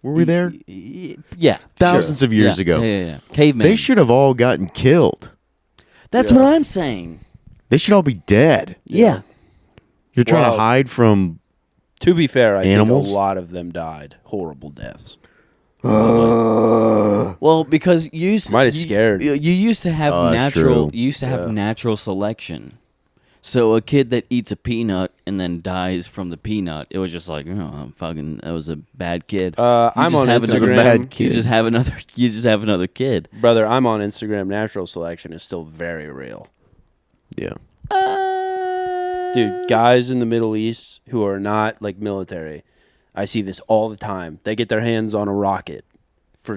C: Were we there?
A: Yeah.
C: Thousands
A: sure.
C: of years
A: Yeah,
C: ago.
A: Yeah. Cavemen.
C: They should have all gotten killed.
A: That's
B: Yeah.
A: what I'm saying.
C: They should all be dead.
A: Yeah.
C: You're trying
B: Well-
C: to hide from
B: To be fair, I
C: Animals?
B: think a lot of them died horrible deaths.
A: Well, because
B: Might have scared.
A: You used to have
C: Oh, that's
A: natural.
C: true.
A: You used to have natural selection. So a kid that eats a peanut and then dies from the peanut, it was just like, I'm fucking. That was a bad kid.
B: I'm on
A: have
B: Instagram.
A: another
C: Bad kid.
A: You just have another. You just have another kid.
B: Brother, I'm on Instagram. Natural selection is still very real.
C: Yeah.
B: Dude, guys in the Middle East who are not like military, I see this all the time. They get their hands on a rocket.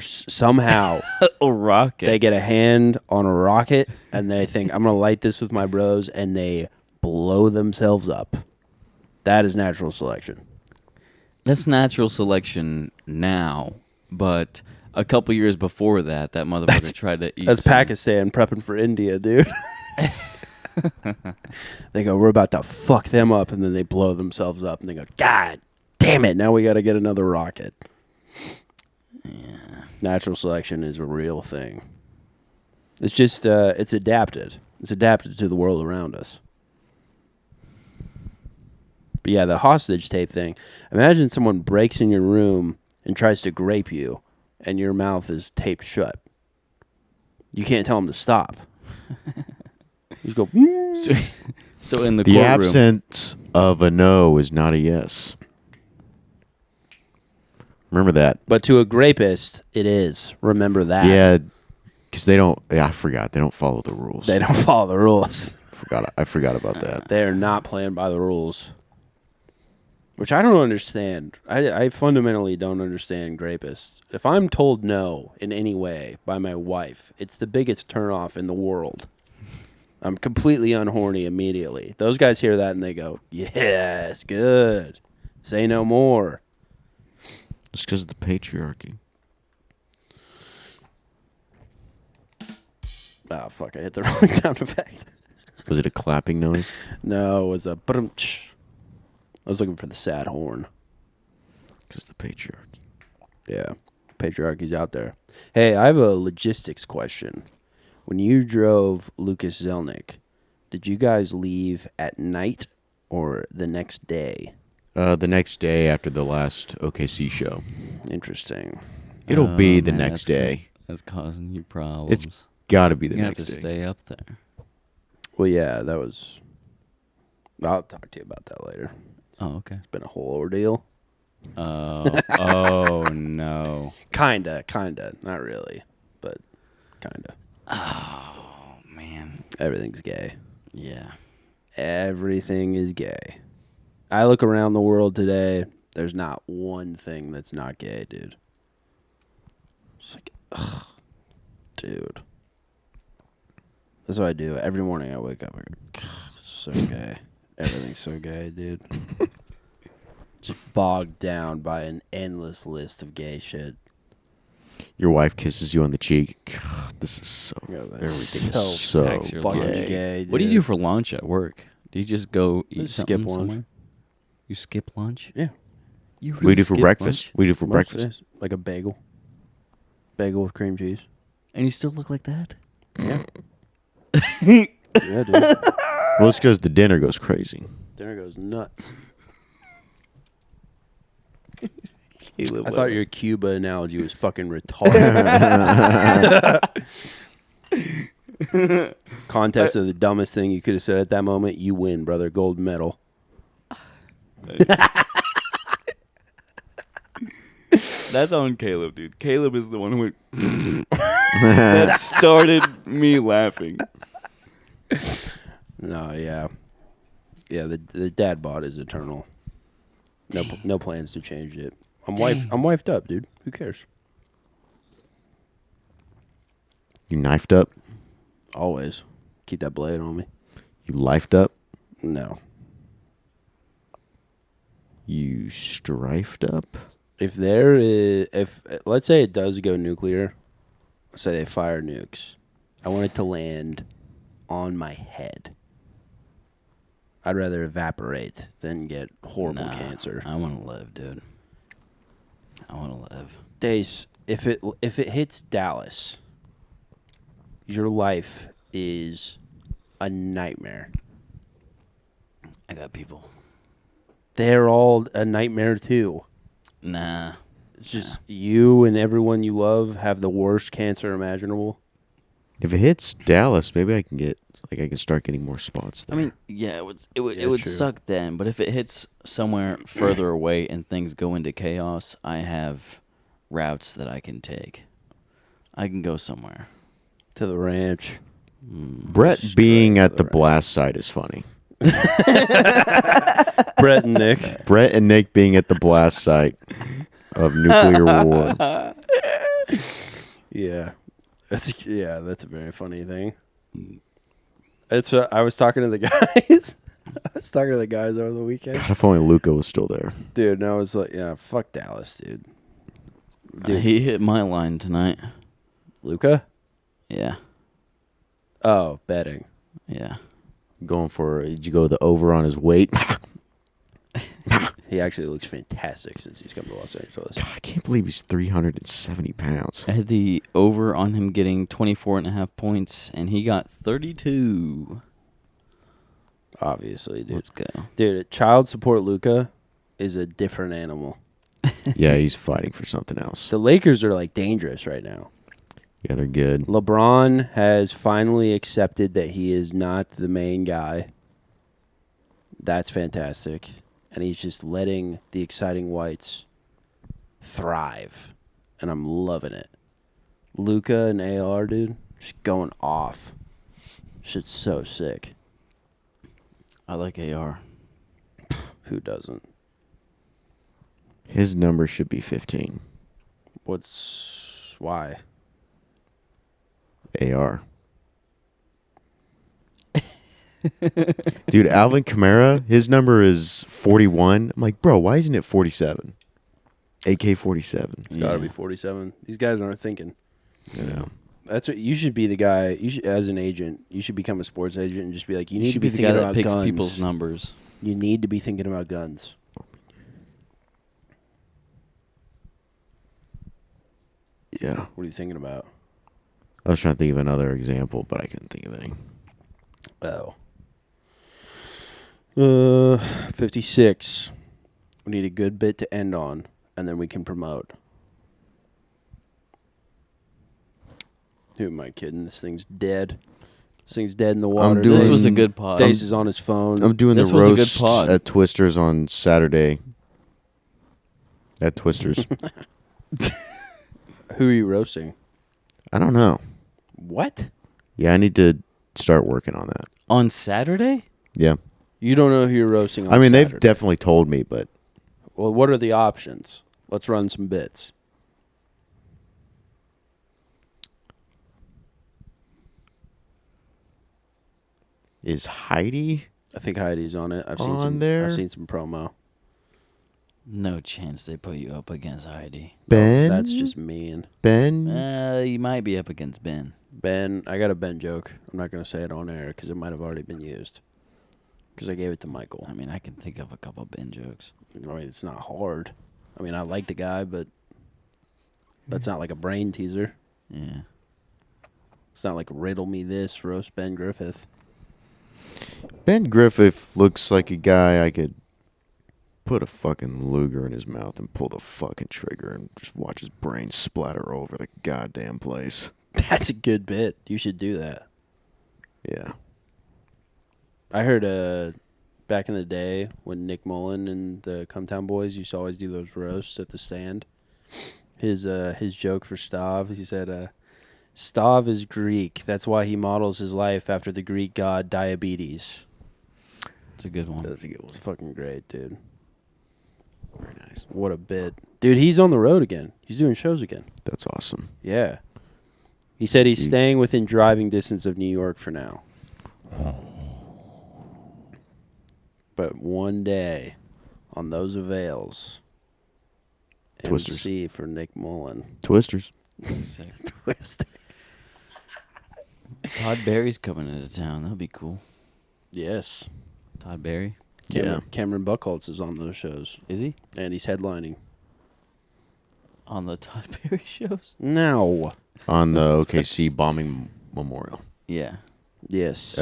B: Somehow
A: A rocket.
B: they get a hand on a rocket and they think, I'm going to light this with my bros, and they blow themselves up. That is natural selection.
A: That's natural selection now, but a couple years before that, that motherfucker tried to eat.
B: That's
A: some-
B: Pakistan prepping for India, dude. They go, we're about to fuck them up, and then they blow themselves up, and they go, God damn it, now we got to get another rocket. Yeah. Natural selection is a real thing. It's just, it's adapted. It's adapted to the world around us. But yeah, the hostage tape thing. Imagine someone breaks in your room and tries to grape you, and your mouth is taped shut. You can't tell them to stop. You just go.
A: So in the
C: The
A: courtroom,
C: absence of a no is not a yes. Remember that.
B: But to a grapist, it is. Remember that.
C: Yeah, because they don't. Yeah, I forgot. They don't follow the rules.
B: They don't follow the rules.
C: I forgot about that.
B: They are not playing by the rules. Which I don't understand. I fundamentally don't understand grapists. If I'm told no in any way by my wife, it's the biggest turnoff in the world. I'm completely unhorny immediately. Those guys hear that and they go, yes, good. Say no more.
C: Just because of the patriarchy.
B: Oh, fuck, I hit the wrong sound effect.
C: Was it a clapping noise?
B: No, it was a brunch. I was looking for the sad horn.
C: Because the patriarchy.
B: Yeah, patriarchy's out there. Hey, I have a logistics question. When you drove Lucas Zelnick, did you guys leave at night or the next day?
C: The next day after the last OKC show.
B: Interesting.
C: It'll be the
A: man,
C: next day.
A: That's causing you problems.
C: It's got to be the
A: you have
C: next
A: to
C: day.
A: stay up there.
B: Well, yeah, that was... I'll talk to you about that later.
A: Oh, okay.
B: It's been a whole ordeal.
A: Oh no.
B: Kinda. Not really, but kinda.
A: Oh man.
B: Everything's gay.
A: Yeah.
B: Everything is gay. I look around the world today, there's not one thing that's not gay, dude. It's like, ugh, dude. That's what I do. Every morning I wake up, I go, God, this is so gay. Everything's so gay, dude. Just bogged down by an endless list of gay shit.
C: Your wife kisses you on the cheek. God, this is so.
B: Yeah,
C: Everything
B: that's
C: is so
A: packs your
B: fucking
A: lunch.
C: gay.
B: gay, dude.
A: What do you do for lunch at work? Do you just go eat
B: Just
A: something
B: skip lunch.
A: somewhere? You skip lunch?
B: Yeah.
A: You
C: We do for
A: skip
C: breakfast.
A: lunch?
C: We do for
B: Most
C: breakfast.
B: days, like a bagel. Bagel with cream cheese.
A: And you still look like that?
B: Yeah. Yeah, dude.
C: Well, it's because the dinner goes crazy.
B: Dinner goes nuts.
A: Caleb,
B: I thought your Cuba analogy was fucking retarded. Contest of the dumbest thing you could have said at that moment. You win, brother. Gold medal.
A: That's on Caleb, dude. Caleb is the one who that started me laughing.
B: No, yeah. Yeah, the dad bod is eternal. No plans to change it. I'm wifed up, dude. Who cares?
C: You knifed up.
B: Always. Keep that blade on me.
C: You lifed up.
B: No.
C: You strifed up.
B: If let's say it does go nuclear, let's say they fire nukes, I want it to land on my head. I'd rather evaporate than get horrible cancer.
A: I want to live, dude. I want to live.
B: Dace, if it hits Dallas, your life is a nightmare.
A: I got people.
B: they're all a nightmare too.
D: Nah.
B: It's just you and everyone you love have the worst cancer imaginable.
C: If it hits Dallas, maybe I can start getting more spots there.
D: I mean, yeah, it would
B: Yeah, true.
D: suck then, but if it hits somewhere further away and things go into chaos, I have routes that I can take. I can go somewhere.
B: To the ranch.
C: Brett
B: straight
C: being
B: to
C: at
B: the
C: the
B: right.
C: blast site is funny.
B: Brett and Nick.
C: Brett and Nick being at the blast site of nuclear war.
B: Yeah. That's a very funny thing. It's I was talking to the guys. Over the weekend.
C: God, if only Luca was still there.
B: Dude, and I was like, yeah, fuck Dallas, dude.
D: He hit my line tonight.
B: Luca?
D: Yeah.
B: Oh, betting.
D: Yeah.
C: Going for, did you go the over on his weight?
B: He actually looks fantastic since he's come to Los Angeles.
C: God, I can't believe he's 370 pounds.
D: I had the over on him getting 24.5 points, and he got 32.
B: Obviously, dude.
D: Let's go.
B: Dude, child support Luca is a different animal.
C: Yeah, he's fighting for something else.
B: The Lakers are like dangerous right now.
C: Yeah, they're good.
B: LeBron has finally accepted that he is not the main guy. That's fantastic. And he's just letting the exciting whites thrive. And I'm loving it. Luca and AR, dude, just going off. Shit's so sick.
D: I like AR.
B: Who doesn't?
C: His number should be 15.
B: Why?
C: AR. Dude, Alvin Kamara, his number is 41. I'm like, bro, why isn't it 47? AK-47.
B: It's got to be 47. These guys aren't thinking.
C: You know.
B: That's what you should be the guy. You should, as an agent, you should become a sports agent and just be like, you need to
D: should
B: be
D: the
B: thinking
D: guy that
B: about
D: picks
B: guns.
D: people's numbers.
B: You need to be thinking about guns.
C: Yeah.
B: What are you thinking about?
C: I was trying to think of another example, but I couldn't think of any.
B: Oh. 56. We need a good bit to end on, and then we can promote. Who am I kidding? This thing's dead. This thing's dead in the water.
C: doing-
D: This was a good pod.
B: Dace is on his phone.
C: I'm doing
D: This
C: the
D: was a good
C: roasts
D: pod.
C: at Twisters on Saturday. At Twisters.
B: Who are you roasting?
C: I don't know.
B: What?
C: Yeah, I need to start working on that.
D: On Saturday?
C: Yeah.
B: You don't know who you're roasting on
C: I mean, they've
B: Saturday.
C: definitely told me, but
B: Well, what are the options? Let's run some bits.
C: is Heidi?
B: I think Heidi's on it. I've seen
C: On
B: some.
C: there?
B: I've seen some promo.
D: No chance they put you up against Heidi.
C: Ben?
B: That's just mean.
C: Ben?
D: You might be up against Ben.
B: Ben, I got a Ben joke. I'm not going to say it on air because it might have already been used. Because I gave it to Michael.
D: I mean, I can think of a couple Ben jokes.
B: I mean, it's not hard. I mean, I like the guy, but that's not like a brain teaser.
D: Yeah.
B: It's not like riddle me this, roast Ben Griffith.
C: Ben Griffith looks like a guy I could put a fucking Luger in his mouth and pull the fucking trigger and just watch his brain splatter over the goddamn place.
B: That's a good bit. You should do that.
C: Yeah.
B: I heard back in the day when Nick Mullen and the Cumtown Boys used to always do those roasts at the stand. His joke for Stav, he said, Stav is Greek. That's why he models his life after the Greek god Diabetes.
D: It's a good one.
C: That's a good one.
B: It's fucking great, dude.
C: Very nice.
B: What a bit. Dude, he's on the road again. He's doing shows again.
C: That's awesome.
B: Yeah. He said he's staying within driving distance of New York for now. But one day, on those avails,
C: Twisters.
B: MC for Nick Mullen.
C: Twisters.
D: Sick.
B: Twist.
D: Todd Barry's coming into town. That'll be cool.
B: Yes.
D: Todd Barry.
B: Cameron Buchholz is on those shows.
D: Is he?
B: And he's headlining.
D: On the Todd Barry shows?
B: No.
C: On the OKC bombing memorial.
D: Yeah.
B: Yes.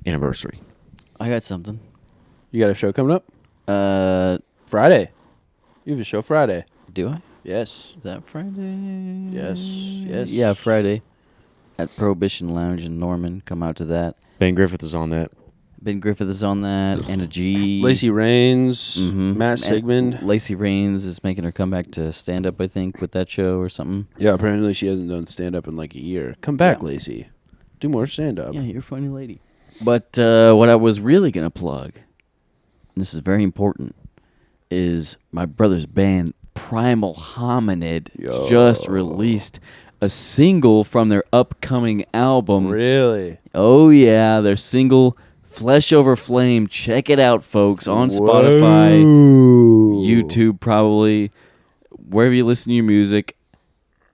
C: Anniversary.
D: I I got something.
B: You got a show coming up?
D: Uh,
B: Friday. You have a show Friday.
D: do I?
B: Yes.
D: Is that Friday?
B: Yes, yes.
D: Yeah, Friday. At Prohibition Lounge in Norman. Come out to that.
C: Ben Griffith is on that.
D: Ben Griffith is on that. Anna G.
B: Lacey Rains,
D: Mhm.
B: Matt Sigmund.
D: Lacey Rains is making her comeback to stand up, I think, with that show or something.
B: Yeah, apparently she hasn't done stand up in like a year. Come back,
D: Yeah.
B: Lacey. Do more stand up.
D: Yeah, you're a funny lady. But what I was really going to plug, and this is very important, is my brother's band, Primal Hominid,
B: Yo.
D: just released a single from their upcoming album.
B: Really?
D: Oh, yeah, their single, Flesh Over Flame. Check it out, folks, on Spotify, YouTube, probably. Wherever you listen to your music,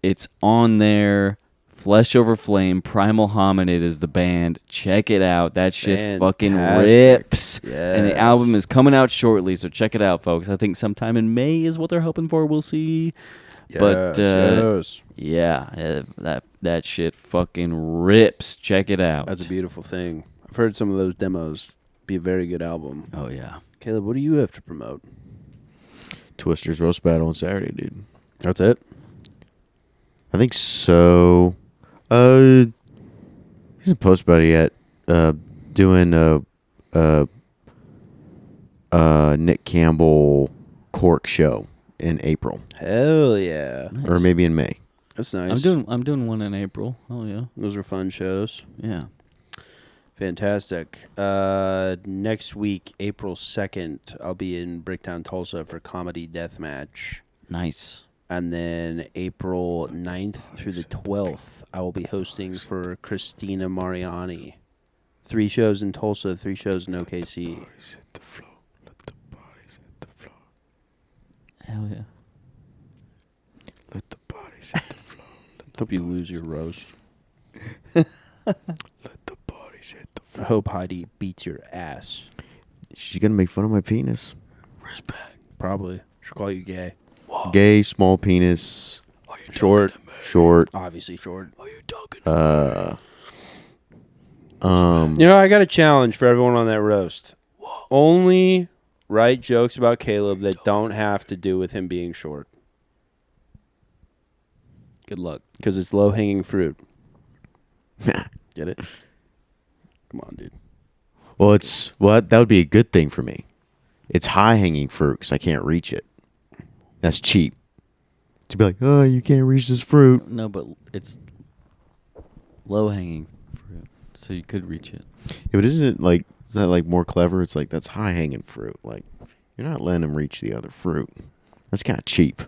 D: it's on there. Flesh Over Flame, Primal Hominid is the band. Check it out. That shit fucking
B: Fantastic.
D: rips. And the
B: Yes.
D: album is coming out shortly, so check it out, folks. I think sometime in May is what they're hoping for. We'll see. But,
B: yes.
D: Yeah, that shit fucking rips. Check it out.
B: That's a beautiful thing. I've heard some of those demos. Be a very good album.
D: Oh, yeah.
B: Caleb, what do you have to promote?
C: Twister's roast battle on Saturday, dude.
B: That's it.
C: I think so. He hasn't posted about it yet. Doing Nick Campbell Cork show in April,
B: Hell yeah.
C: or maybe in May.
B: That's nice.
D: I'm doing one in April. Oh, yeah.
B: Those are fun shows.
D: Yeah.
B: Fantastic. Next week, April 2nd, I'll be in Bricktown, Tulsa for Comedy Deathmatch.
D: Nice.
B: And then April 9th through the 12th, I will be hosting for Christina Mariani. 3 shows in Tulsa, 3 shows in OKC.
D: Hell yeah.
C: Let the bodies hit the floor.
B: Hope you lose your roast.
C: Let the bodies hit the
B: I
C: floor.
B: hope Heidi beats your ass.
C: She's gonna make fun of my penis.
B: Respect. Probably. She'll call you gay.
C: Gay, small penis,
B: Short.
C: short.
B: Obviously short.
C: Um,
B: You know, I got a challenge for everyone on that roast. Only write jokes about Caleb that don't have to do with him being short.
D: Good luck.
B: Because it's low-hanging fruit. Get it? Come on, dude.
C: well, that would be a good thing for me. It's high hanging fruit because I can't reach it. That's cheap. To be like, oh, you can't reach this fruit.
D: No, but it's low hanging fruit, so you could reach it.
C: Yeah, but isn't it like, is that like more clever? It's like, that's high hanging fruit. Like, you're not letting them reach the other fruit. That's kind of cheap.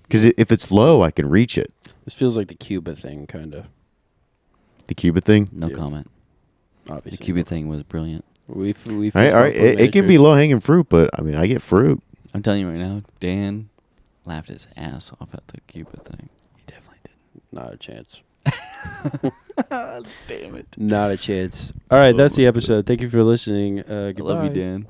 C: Because if it's low, I can reach it.
B: This feels like the Cuba thing, kind of.
C: The Cuba thing.
D: No
B: Dude.
D: comment. The
B: Obviously.
D: Cuba thing was brilliant.
B: We
C: All right. It can be low hanging fruit, but I mean, I get fruit.
D: I'm telling you right now, Dan laughed his ass off at the Cuba thing. He definitely did.
B: Not a chance.
D: Damn it.
B: Not a chance. All right, that's the episode. Thank you for listening.
D: I
B: Goodbye.
D: love you, Dan.